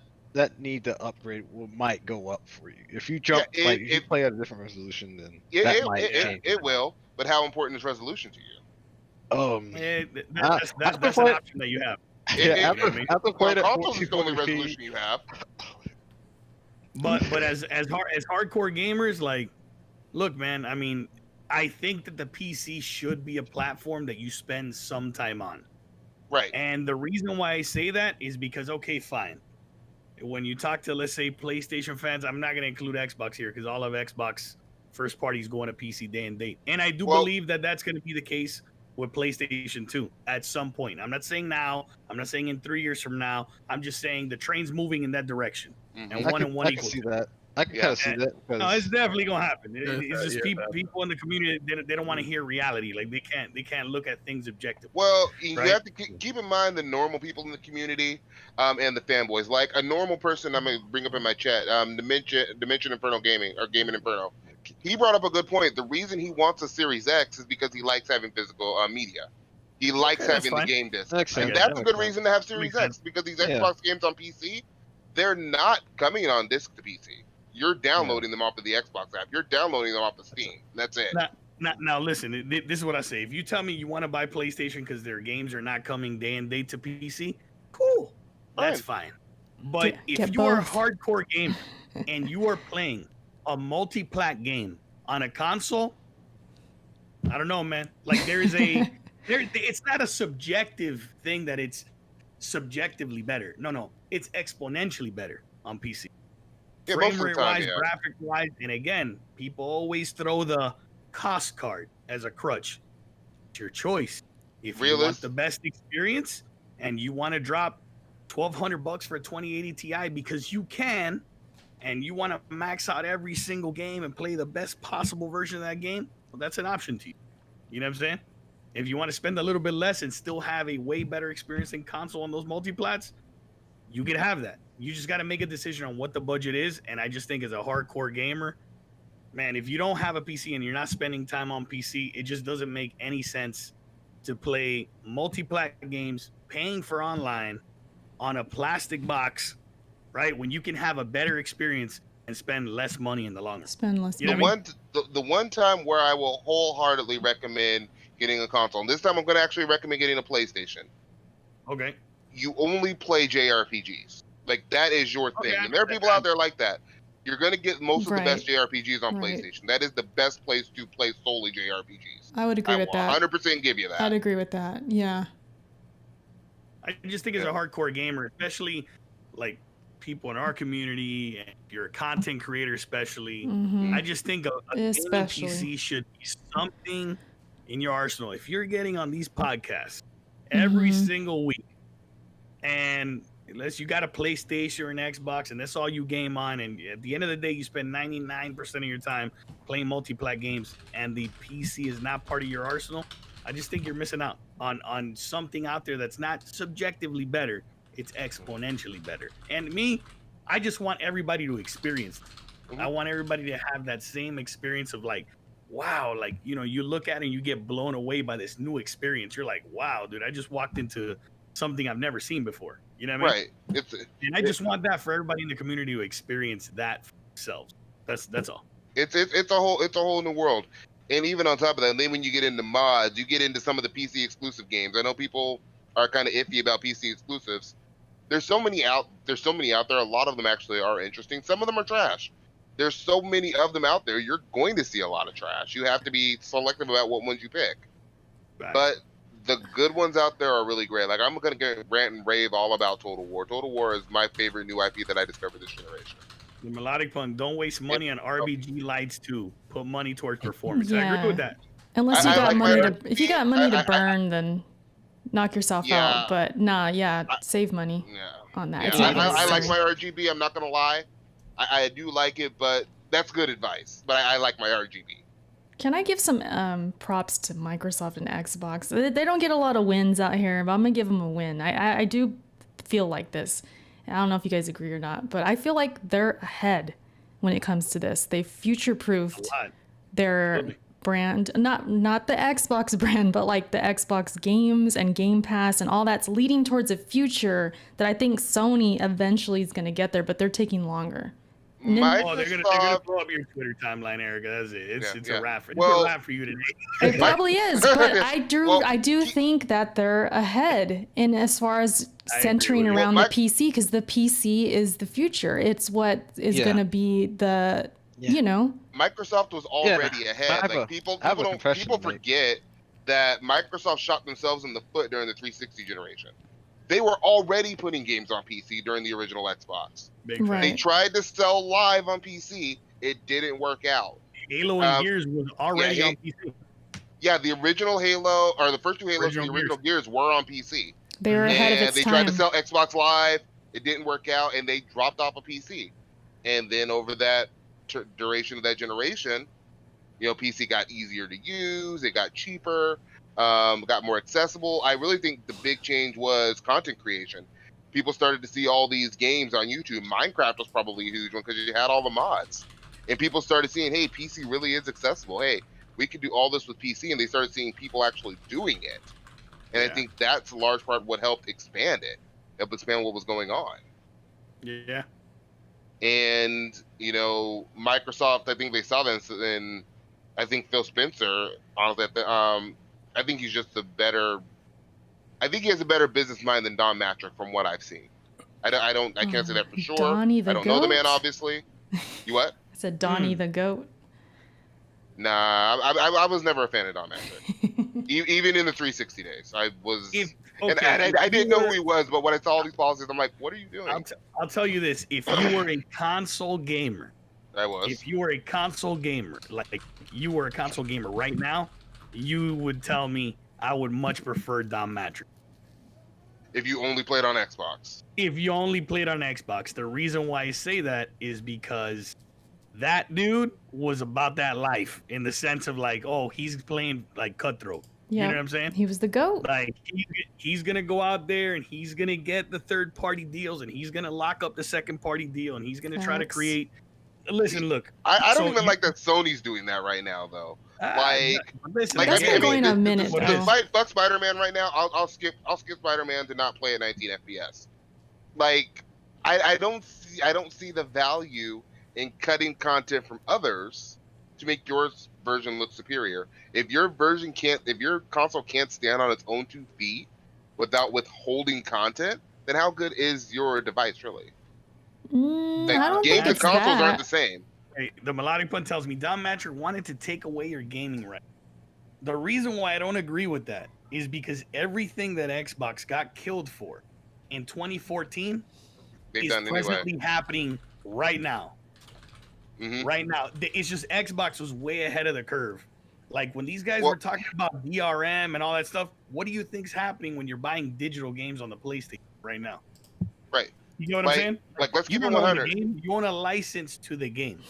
need to upgrade might go up for you. If you jump, if you play at a different resolution, then that might change. It will, but how important is resolution to you? That's an option that you have. After playing it, consoles is the only resolution you have. But as hardcore gamers, like, look, man. I mean, I think that the PC should be a platform that you spend some time on. Right. And the reason why I say that is because, okay, fine. When you talk to, let's say, PlayStation fans, I'm not going to include Xbox here because all of Xbox first parties going to PC day and date. And I do believe that that's going to be the case with PlayStation 2 at some point. I'm not saying now. I'm not saying in 3 years from now. I'm just saying the train's moving in that direction. Mm-hmm. And one and one equals. I can see that. I can kind of see that. No, it's definitely gonna happen. It's just people in the community, they don't want to hear reality. Like they can't look at things objectively. Well, you have to keep in mind the normal people in the community, and the fanboys. Like a normal person, I'm gonna bring up in my chat, Dimension Inferno Gaming or Gaming Inferno. He brought up a good point. The reason he wants a Series X is because he likes having physical media. He likes having the game disc. And that's a good reason to have Series X because these Xbox games on PC, they're not coming on disc to PC. You're downloading them off of the Xbox app. You're downloading them off of Steam. That's it. Now listen, this is what I say. If you tell me you want to buy PlayStation because their games are not coming day and date to PC, cool. That's fine. But if you are a hardcore gamer and you are playing a multi-plat game on a console, I don't know, man. Like it's not a subjective thing that it's subjectively better. No. It's exponentially better on PC. Frame rate wise, graphic wise, and again, people always throw the cost card as a crutch. It's your choice. If you want the best experience and you want to drop $1,200 for a 2080 Ti because you can, and you want to max out every single game and play the best possible version of that game, well, that's an option to you. You know what I'm saying? If you want to spend a little bit less and still have a way better experience in console on those multiplats, you can have that. You just got to make a decision on what the budget is. And I just think as a hardcore gamer, man, if you don't have a PC and you're not spending time on PC, it just doesn't make any sense to play multi-plat games, paying for online on a plastic box, right? When you can have a better experience and spend less money in the long run. Spend less money. The one time where I will wholeheartedly recommend getting a console, and this time I'm going to actually recommend getting a PlayStation. Okay. You only play JRPGs. Like, that is your thing. And there are people out there like that. You're going to get most of the best JRPGs on PlayStation. That is the best place to play solely JRPGs. I would agree with that. 100% give you that. I'd agree with that. Yeah. I just think as a hardcore gamer, especially like people in our community, and if you're a content creator especially, I just think a gaming PC should be something in your arsenal. If you're getting on these podcasts every single week, and unless you got a PlayStation or an Xbox and that's all you game on, and at the end of the day you spend 99% of your time playing multi-plat games and the PC is not part of your arsenal, I just think you're missing out on something out there that's not subjectively better, it's exponentially better. And I just want everybody to experience it. I want everybody to have that same experience of like, wow, like, you know, you look at it and you get blown away by this new experience. You're like, wow, dude, I just walked into something I've never seen before. You know what I mean? Right. And I just want that for everybody in the community to experience that for themselves. That's all. It's a whole new world. And even on top of that, then when you get into mods, you get into some of the PC exclusive games. I know people are kind of iffy about PC exclusives. There's so many out there. A lot of them actually are interesting. Some of them are trash. There's so many of them out there. You're going to see a lot of trash. You have to be selective about what ones you pick. Right. But the good ones out there are really great. Like, I'm going to rant and rave all about Total War. Total War is my favorite new IP that I discovered this generation. The Melodic Pun, don't waste money on RBG Lights 2. Put money towards performance. I agree with that. Unless you got money if you got money to burn, then knock yourself out. But save money on that. Yeah, I like my RGB. I'm not going to lie. I do like it, but that's good advice. But I like my RGB. Can I give some props to Microsoft and Xbox? They don't get a lot of wins out here, but I'm going to give them a win. I do feel like this. I don't know if you guys agree or not, but I feel like they're ahead when it comes to this. They future-proofed their brand, not the Xbox brand, but like the Xbox games and Game Pass and all that's leading towards a future that I think Sony eventually is going to get there, but they're taking longer. They're gonna blow up your Twitter timeline, Erica. That's it. It's a wrap for you today. It probably is, but I do think that they're ahead in as far as centering around the PC, because the PC is the future. It's what is going to be the Microsoft was already ahead. Like people forget that Microsoft shot themselves in the foot during the 360 generation. They were already putting games on PC during the original Xbox. They tried to sell live on PC. It didn't work out. Halo and Gears was already on PC. Yeah, the original Halo, or the first two Halos, the original Gears were on PC. They were ahead of its time. They tried to sell Xbox Live. It didn't work out, and they dropped off a PC. And then over that duration of that generation, PC got easier to use. It got cheaper. Got more accessible. I really think the big change was content creation. People started to see all these games on YouTube. Minecraft was probably a huge one because you had all the mods. And people started seeing, hey, PC really is accessible. Hey, we could do all this with PC. And they started seeing people actually doing it. And I think that's a large part of what helped expand it. Helped expand what was going on. Yeah. And, Microsoft, I think they saw this, and I think Phil Spencer, honestly, I think he's just I think he has a better business mind than Don Matrick from what I've seen. I can't say that for sure. Donnie I don't know the man, obviously. You what? I said Donnie the goat. Nah, I was never a fan of Don Matrick. Even in the 360 days, I was. I didn't know who he was, but when I saw all these policies, I'm like, what are you doing? I'll tell you this. If you were a console gamer, I was. If you were a console gamer, like you were a console gamer right now, you would tell me I would much prefer Don Matrick. If you only played on Xbox. If you only played on Xbox. The reason why I say that is because that dude was about that life in the sense of like, oh, he's playing like cutthroat. Yeah. You know what I'm saying? He was the GOAT. Like he's going to go out there and he's going to get the third party deals and he's going to lock up the second party deal and he's going to try to create. Listen, look. I don't even like that Sony's doing that right now, though. That's been going a minute. Fuck Spider-Man right now. I'll skip Spider-Man to not play at 19 FPS. Like, I don't see the value in cutting content from others to make your version look superior. If your console can't stand on its own 2 feet without withholding content, then how good is your device really? Games and consoles aren't the same. Hey, the Melodic Pun tells me Don Matrick wanted to take away your gaming right. The reason why I don't agree with that is because everything that Xbox got killed for in 2014 is presently happening right now. Mm-hmm. Right now. It's just Xbox was way ahead of the curve. Like when these guys were talking about DRM and all that stuff, what do you think's happening when you're buying digital games on the PlayStation right now? Right. You know what I'm saying? Like, let's keep it 100. You own a license to the game.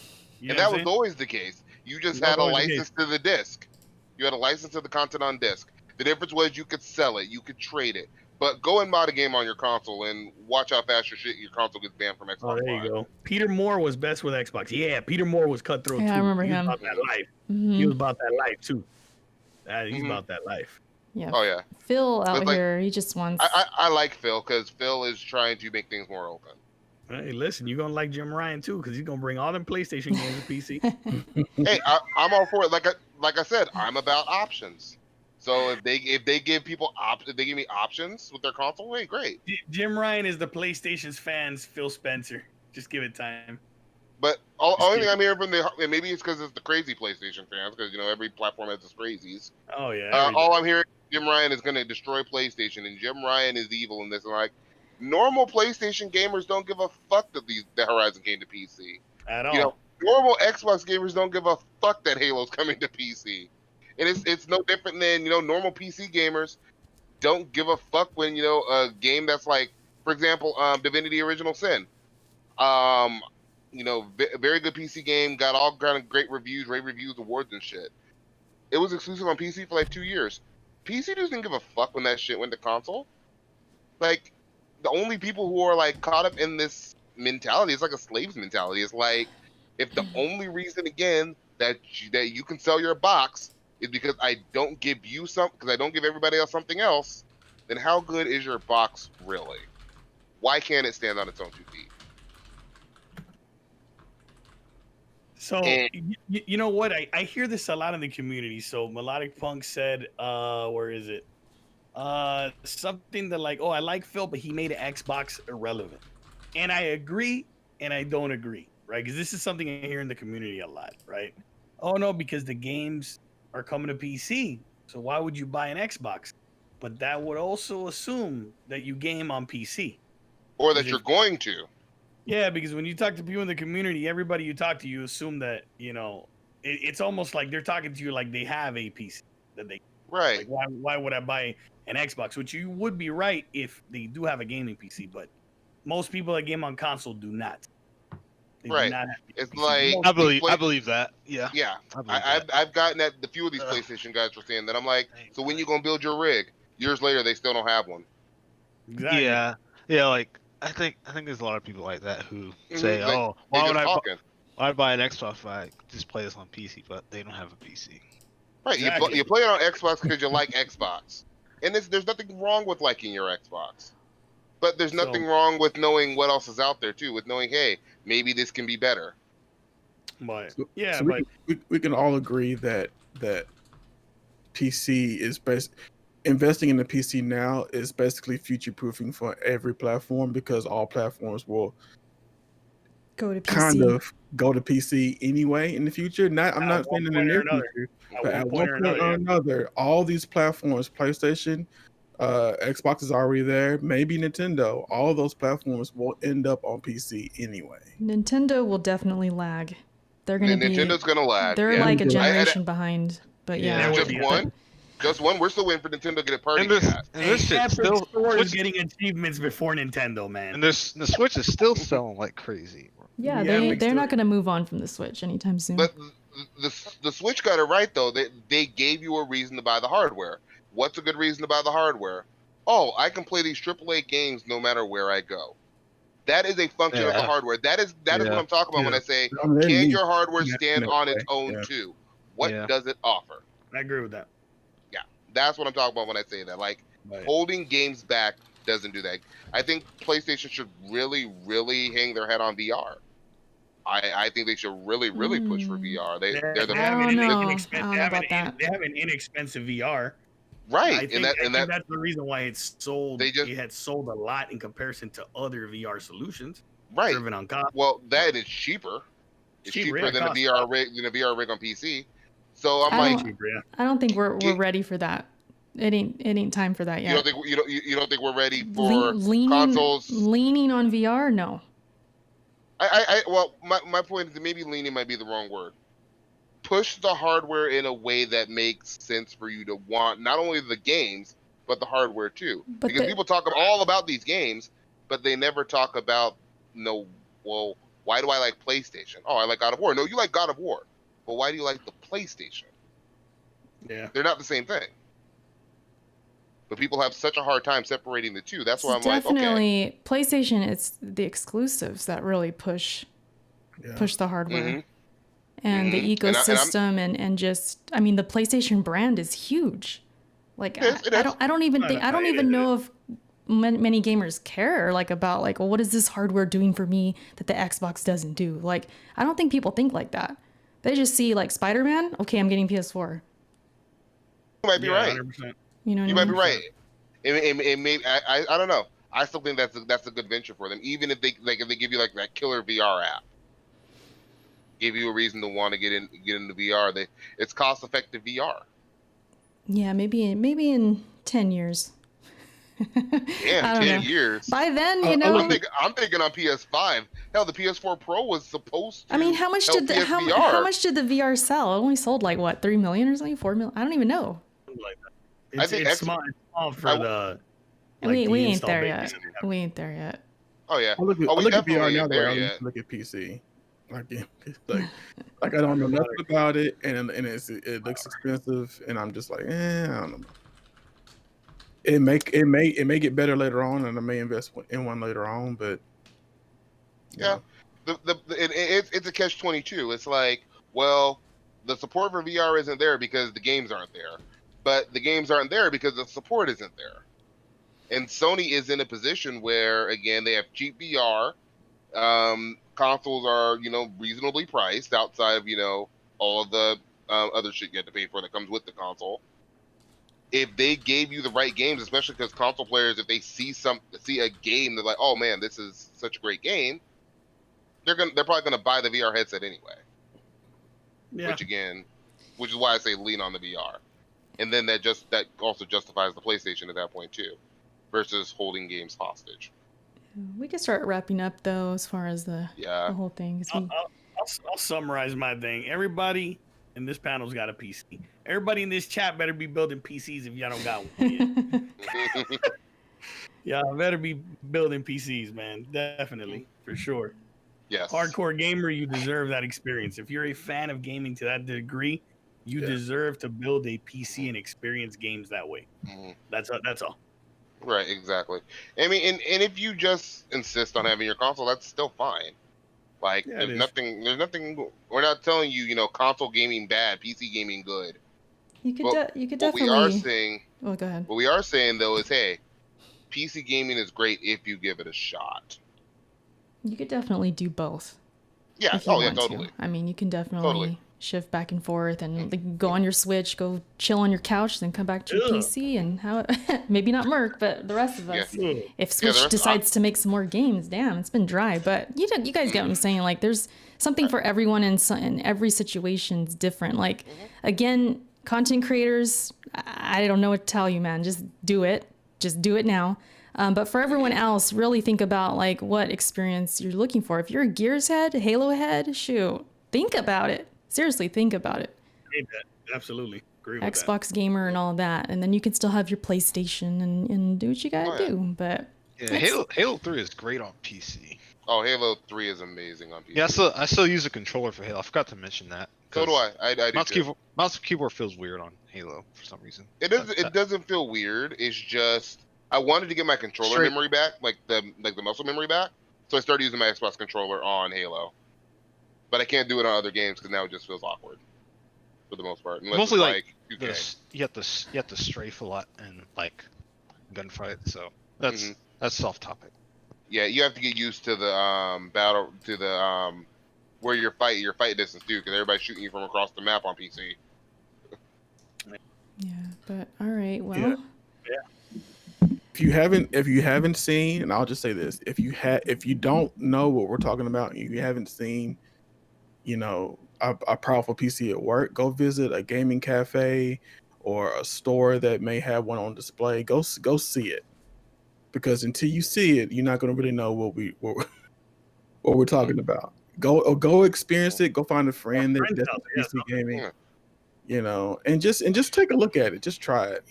And that was always the case. You just had a license to the disc. You had a license to the content on disc. The difference was you could sell it. You could trade it. But go and mod a game on your console and watch how fast your console gets banned from Xbox. Oh, there you go. Peter Moore was best with Xbox. Yeah, Peter Moore was cutthroat too. I remember him. He was about that life. Mm-hmm. He was about that life too. He's about that life. Yeah. Oh, yeah. Phil out here, he just wants... I like Phil because Phil is trying to make things more open. Hey, listen, you're going to like Jim Ryan, too, because he's going to bring all them PlayStation games to PC. Hey, I'm all for it. Like I said, I'm about options. So if they give people if they give me options with their console, hey, great. Jim Ryan is the PlayStation's fans' Phil Spencer. Just give it time. But only thing I'm hearing from and maybe it's because it's the crazy PlayStation fans, because every platform has its crazies. Oh yeah. All I'm hearing, Jim Ryan is going to destroy PlayStation, and Jim Ryan is evil in this. And like, normal PlayStation gamers don't give a fuck that the Horizon came to PC. At all. Normal Xbox gamers don't give a fuck that Halo's coming to PC. And it's no different than, normal PC gamers don't give a fuck when, a game that's like, for example, Divinity Original Sin. Very good PC game, got all kind of great reviews, rave reviews, awards and shit. It was exclusive on PC for like 2 years. PC doesn't give a fuck when that shit went to console. Like, the only people who are like caught up in this mentality, it's like a slave's mentality. It's like, if the only reason again that you can sell your box is because I don't give everybody else something else, then how good is your box really? Why can't it stand on its own 2 feet? So you know what? I hear this a lot in the community. So Melodic Punk said, where is it? Something that like, oh, I like Phil, but he made an Xbox irrelevant. And I agree and I don't agree, right? Because this is something I hear in the community a lot, right? Oh no, because the games are coming to PC. So why would you buy an Xbox? But that would also assume that you game on PC. Or that you're going to. Yeah, because when you talk to people in the community, everybody you talk to, you assume that, you know, it's almost like they're talking to you like they have a PC that they right. Like, why would I buy an Xbox? Which you would be right if they do have a gaming PC, but most people that game on console do not. They right. do not have it's PC. like I believe that. Yeah. Yeah. I've gotten at the few of these PlayStation guys were saying that. I'm like, so when you gonna build your rig? Years later, they still don't have one. Exactly. Yeah. Yeah. Like I think there's a lot of people like that who say, like, "Oh, why would I buy an Xbox if I just play this on PC?" But they don't have a PC. Right. Exactly. You play it on Xbox because you like Xbox, and there's nothing wrong with liking your Xbox, but there's nothing wrong with knowing what else is out there too. With knowing, hey, maybe this can be better. But we can all agree that PC is best. Investing in the PC now is basically future proofing for every platform, because all platforms will go to PC anyway in the future. I'm not saying in the near future, but at one point or another, all these platforms, PlayStation, Xbox is already there, maybe Nintendo, all those platforms will end up on PC anyway. Nintendo will definitely lag. Nintendo's gonna lag. They're like a generation behind. But yeah. Just one. We're still waiting for Nintendo to get a party chat. And this shit still is getting achievements before Nintendo, man. And the Switch is still selling like crazy. Yeah, they're not going to move on from the Switch anytime soon. But the Switch got it right though. They gave you a reason to buy the hardware. What's a good reason to buy the hardware? Oh, I can play these AAA games no matter where I go. That is a function of the hardware. That is what I'm talking about when I say, can your hardware stand on its own too? What does it offer? I agree with that. Yeah, that's what I'm talking about when I say that. Like, holding games back doesn't do that. I think PlayStation should really, really hang their head on VR. I think they should really, really push for VR. They have an inexpensive VR. Right, I think that's the reason why it's sold. It had sold a lot in comparison to other VR solutions. Right. Driven on console. Well, that is cheaper. It's cheaper than a VR rig on PC. So I don't think we're ready for that. It ain't time for that yet. You don't think we're ready for consoles leaning on VR? No. Well, my point is that maybe leaning might be the wrong word. Push the hardware in a way that makes sense for you to want not only the games but the hardware too. Because people talk all about these games, but they never talk about well, why do I like PlayStation? Oh, I like God of War. No, you like God of War, but why do you like the PlayStation? Yeah, they're not the same thing. But people have such a hard time separating the two. That's why I'm definitely like, okay. PlayStation, it's the exclusives that really push the hardware. Mm-hmm. And the ecosystem and just, I mean, the PlayStation brand is huge. Like, I don't even know if many gamers care like about like, well, what is this hardware doing for me that the Xbox doesn't do? Like, I don't think people think like that. They just see like Spider-Man. Okay, I'm getting PS4. You might be right. 100%. You know, you might be right. It may. I don't know. I still think that's a good venture for them. Even if they give you like that killer VR app. Give you a reason to want to get into VR. It's cost effective VR. Yeah, maybe in 10 years. Yeah, 10 years. By then, you know. I'm thinking on PS5. Hell, the PS4 Pro was supposed to. I mean, how much did the VR sell? It only sold like what, 3 million or something, 4 million? I don't even know. Like that. It's small for the. Like, we ain't there yet. We ain't there yet. Oh yeah. I look at VR now. I look at PC. Like I don't know nothing about it, and it looks expensive, and I'm just like, I don't know. it may get better later on, and I may invest in one later on. But yeah, it's a catch-22. It's like, well, the support for VR isn't there because the games aren't there, but the games aren't there because the support isn't there. And Sony is in a position where, again, they have cheap VR. Consoles are, reasonably priced outside of, all of the other shit you have to pay for that comes with the console. If they gave you the right games, especially because console players, if they see a game, they're like, oh man, this is such a great game. They're probably gonna buy the VR headset anyway. Yeah. Which is why I say lean on the VR, and then that also justifies the PlayStation at that point too, versus holding games hostage. We can start wrapping up though, as far as the whole thing. I'll summarize my thing. Everybody in this panel's got a PC. Everybody in this chat better be building PCs if y'all don't got one yet. Y'all better be building PCs, man. Definitely, for sure. Yes. Hardcore gamer, you deserve that experience. If you're a fan of gaming to that degree, you deserve to build a PC and experience games that way. Mm-hmm. That's all. Right, exactly. I mean, and if you just insist on having your console, that's still fine. Like, there's nothing. We're not telling you, console gaming bad, PC gaming good. You could definitely. What we are saying. Oh, go ahead. What we are saying though is, hey, PC gaming is great if you give it a shot. You could definitely do both. Yeah. Totally. I mean, you can definitely shift back and forth and go on your Switch, go chill on your couch, then come back to your PC and maybe not Merc, but the rest of us. Yeah. If Switch decides to make some more games, damn, it's been dry. But you guys get what I'm saying. Like, there's something for everyone, and every situation's different. Like, again, content creators, I don't know what to tell you, man. Just do it. Just do it now. But for everyone else, really think about like what experience you're looking for. If you're a Gears head, Halo head, shoot, think about it. Seriously, think about it. Absolutely. Agree with Xbox gamer and all that. And then you can still have your PlayStation and do what you gotta do. But Halo 3 is great on PC. Oh, Halo 3 is amazing on PC. Yeah, I still use a controller for Halo. I forgot to mention that. So do I. I do mouse and keyboard feels weird on Halo for some reason. It doesn't feel weird. It's just I wanted to get my controller memory back, like the muscle memory back. So I started using my Xbox controller on Halo. But I can't do it on other games because now it just feels awkward for the most part. Mostly like you have to strafe a lot in like gunfight. So that's off topic. Yeah, you have to get used to the where your fight distance too, because everybody's shooting you from across the map on PC. Yeah, but all right, well. Yeah. If you haven't seen, and I'll just say this: if you don't know what we're talking about, and you haven't seen, a powerful PC at work, go visit a gaming cafe or a store that may have one on display. Go see it, because until you see it, you're not going to really know what we're talking about. Go experience it. Go find a friend that's PC gaming, and just take a look at it. Just try it.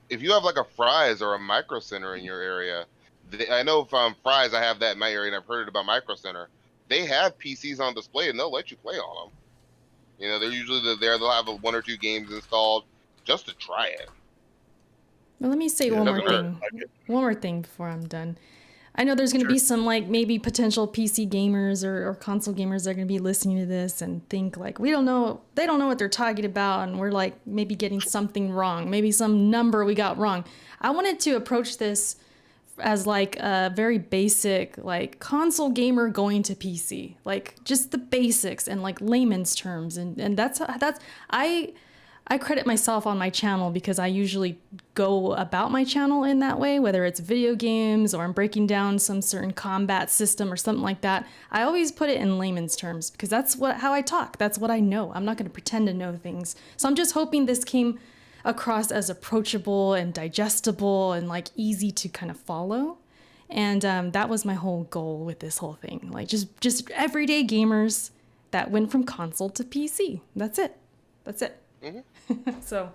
If you have like a Fry's or a Micro Center in your area, I know from Fry's, I have that in my area, and I've heard about Micro Center. They have PCs on display, and they'll let you play on them. They're usually there. They'll have 1 or 2 games installed just to try it. Well, let me say one more thing before I'm done. I know there's going to be some like maybe potential PC gamers or console gamers that are going to be listening to this and think like, they don't know what they're talking about, and we're like maybe getting something wrong, maybe some number we got wrong. I wanted to approach this as like a very basic like console gamer going to PC, like just the basics and like layman's terms, and that's I credit myself on my channel because I usually go about my channel in that way, whether it's video games or I'm breaking down some certain combat system or something like that. I always put it in layman's terms because that's how I talk. That's what I know. I'm not going to pretend to know things. So I'm just hoping this came across as approachable and digestible and like easy to kind of follow. And that was my whole goal with this whole thing. Like just everyday gamers that went from console to PC. That's it. Mm-hmm. So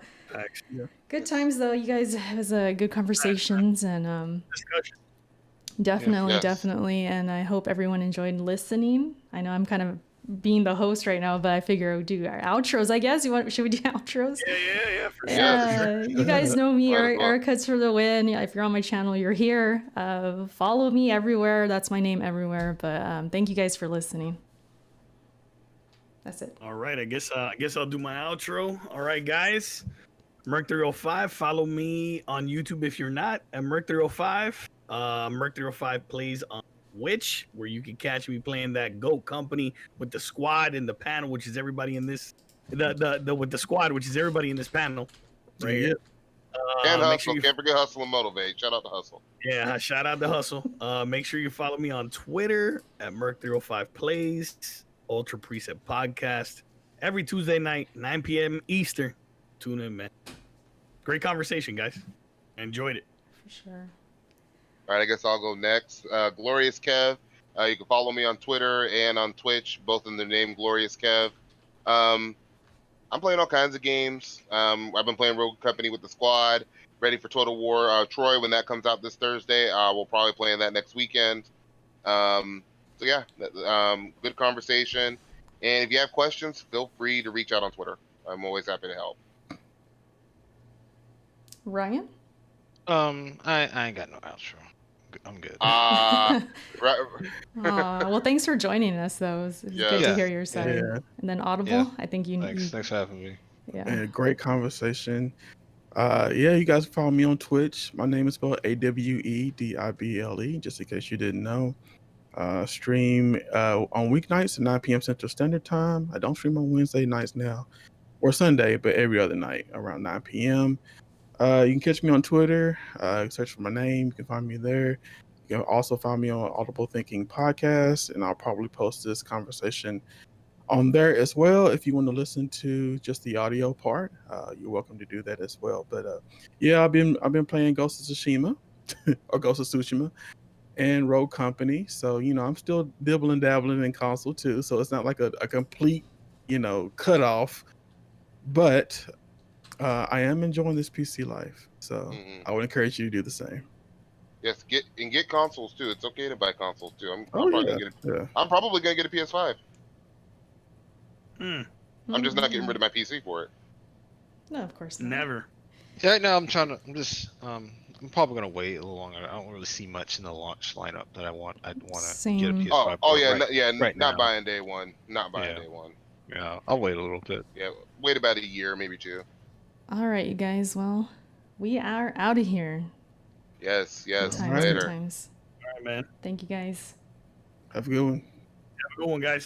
good times though. You guys has good conversations and definitely. And I hope everyone enjoyed listening. I know I'm kind of being the host right now, but I figure we'll do our outros. I guess should we do outros? Yeah, for sure. Yeah, you guys know me, Might as well. Erica's for the win. Yeah, if you're on my channel, you're here. Follow me everywhere. That's my name everywhere. But thank you guys for listening. That's it. All right, I guess I'll do my outro. All right, guys. Merc305, follow me on YouTube if you're not at Merc305. Merc305 plays on Twitch, where you can catch me playing that GOAT company with the squad and the panel, which is everybody in this with the squad, which is everybody in this panel. Right here. And Make Hustle. sure Can't forget Hustle and Motivate. Shout out to Hustle. Yeah, shout out to Hustle. Make sure you follow me on Twitter at Merc305 Plays, Ultra Preset Podcast, every Tuesday night, 9 p.m. Eastern. Tune in, man. Great conversation, guys. I enjoyed it. For sure. All right, I guess I'll go next. Glorious Kev. You can follow me on Twitter and on Twitch, both in the name Glorious Kev. I'm playing all kinds of games. I've been playing Rogue Company with the squad, ready for Total War Troy when that comes out this Thursday. We'll probably play in that next weekend. So yeah, good conversation. And if you have questions, feel free to reach out on Twitter. I'm always happy to help. Ryan? I ain't got no outro. I'm good. Right. Well, thanks for joining us, though. It was good to Yeah. hear your side. Yeah. And then Audible, Yeah. I think you. Thanks for having me. Yeah. And great conversation. Yeah, you guys follow me on Twitch. My name is spelled AWEDIBLE, just in case you didn't know. Stream on weeknights at 9 p.m. Central Standard Time. I don't stream on Wednesday nights now, or Sunday, but every other night around 9 p.m. You can catch me on Twitter. Search for my name. You can find me there. You can also find me on Audible Thinking Podcast, and I'll probably post this conversation on there as well. If you want to listen to just the audio part, you're welcome to do that as well. But yeah, I've been playing Ghost of Tsushima or Ghost of Tsushima and Rogue Company. So I'm still dibbling dabbling in console too. So it's not like a complete cutoff. But I am enjoying this PC life, so I would encourage you to do the same. Yes, get consoles too. It's okay to buy consoles too. I'm Yeah. probably gonna get a PS5. Hmm. I'm just not getting rid of my PC for it. No, of course not. Never. Yeah, right now I'm probably gonna wait a little longer. I don't really see much in the launch lineup that I'd want to get a Same. PS5. Oh yeah, right not now. buying day one. Not buying Yeah. day one. Yeah, I'll wait a little bit. Yeah, wait about a year, maybe two. All right, you guys. Well, we are out of here. Yes. Good times, Later. good times. All right, man. Thank you, guys. Have a good one. Have a good one, guys.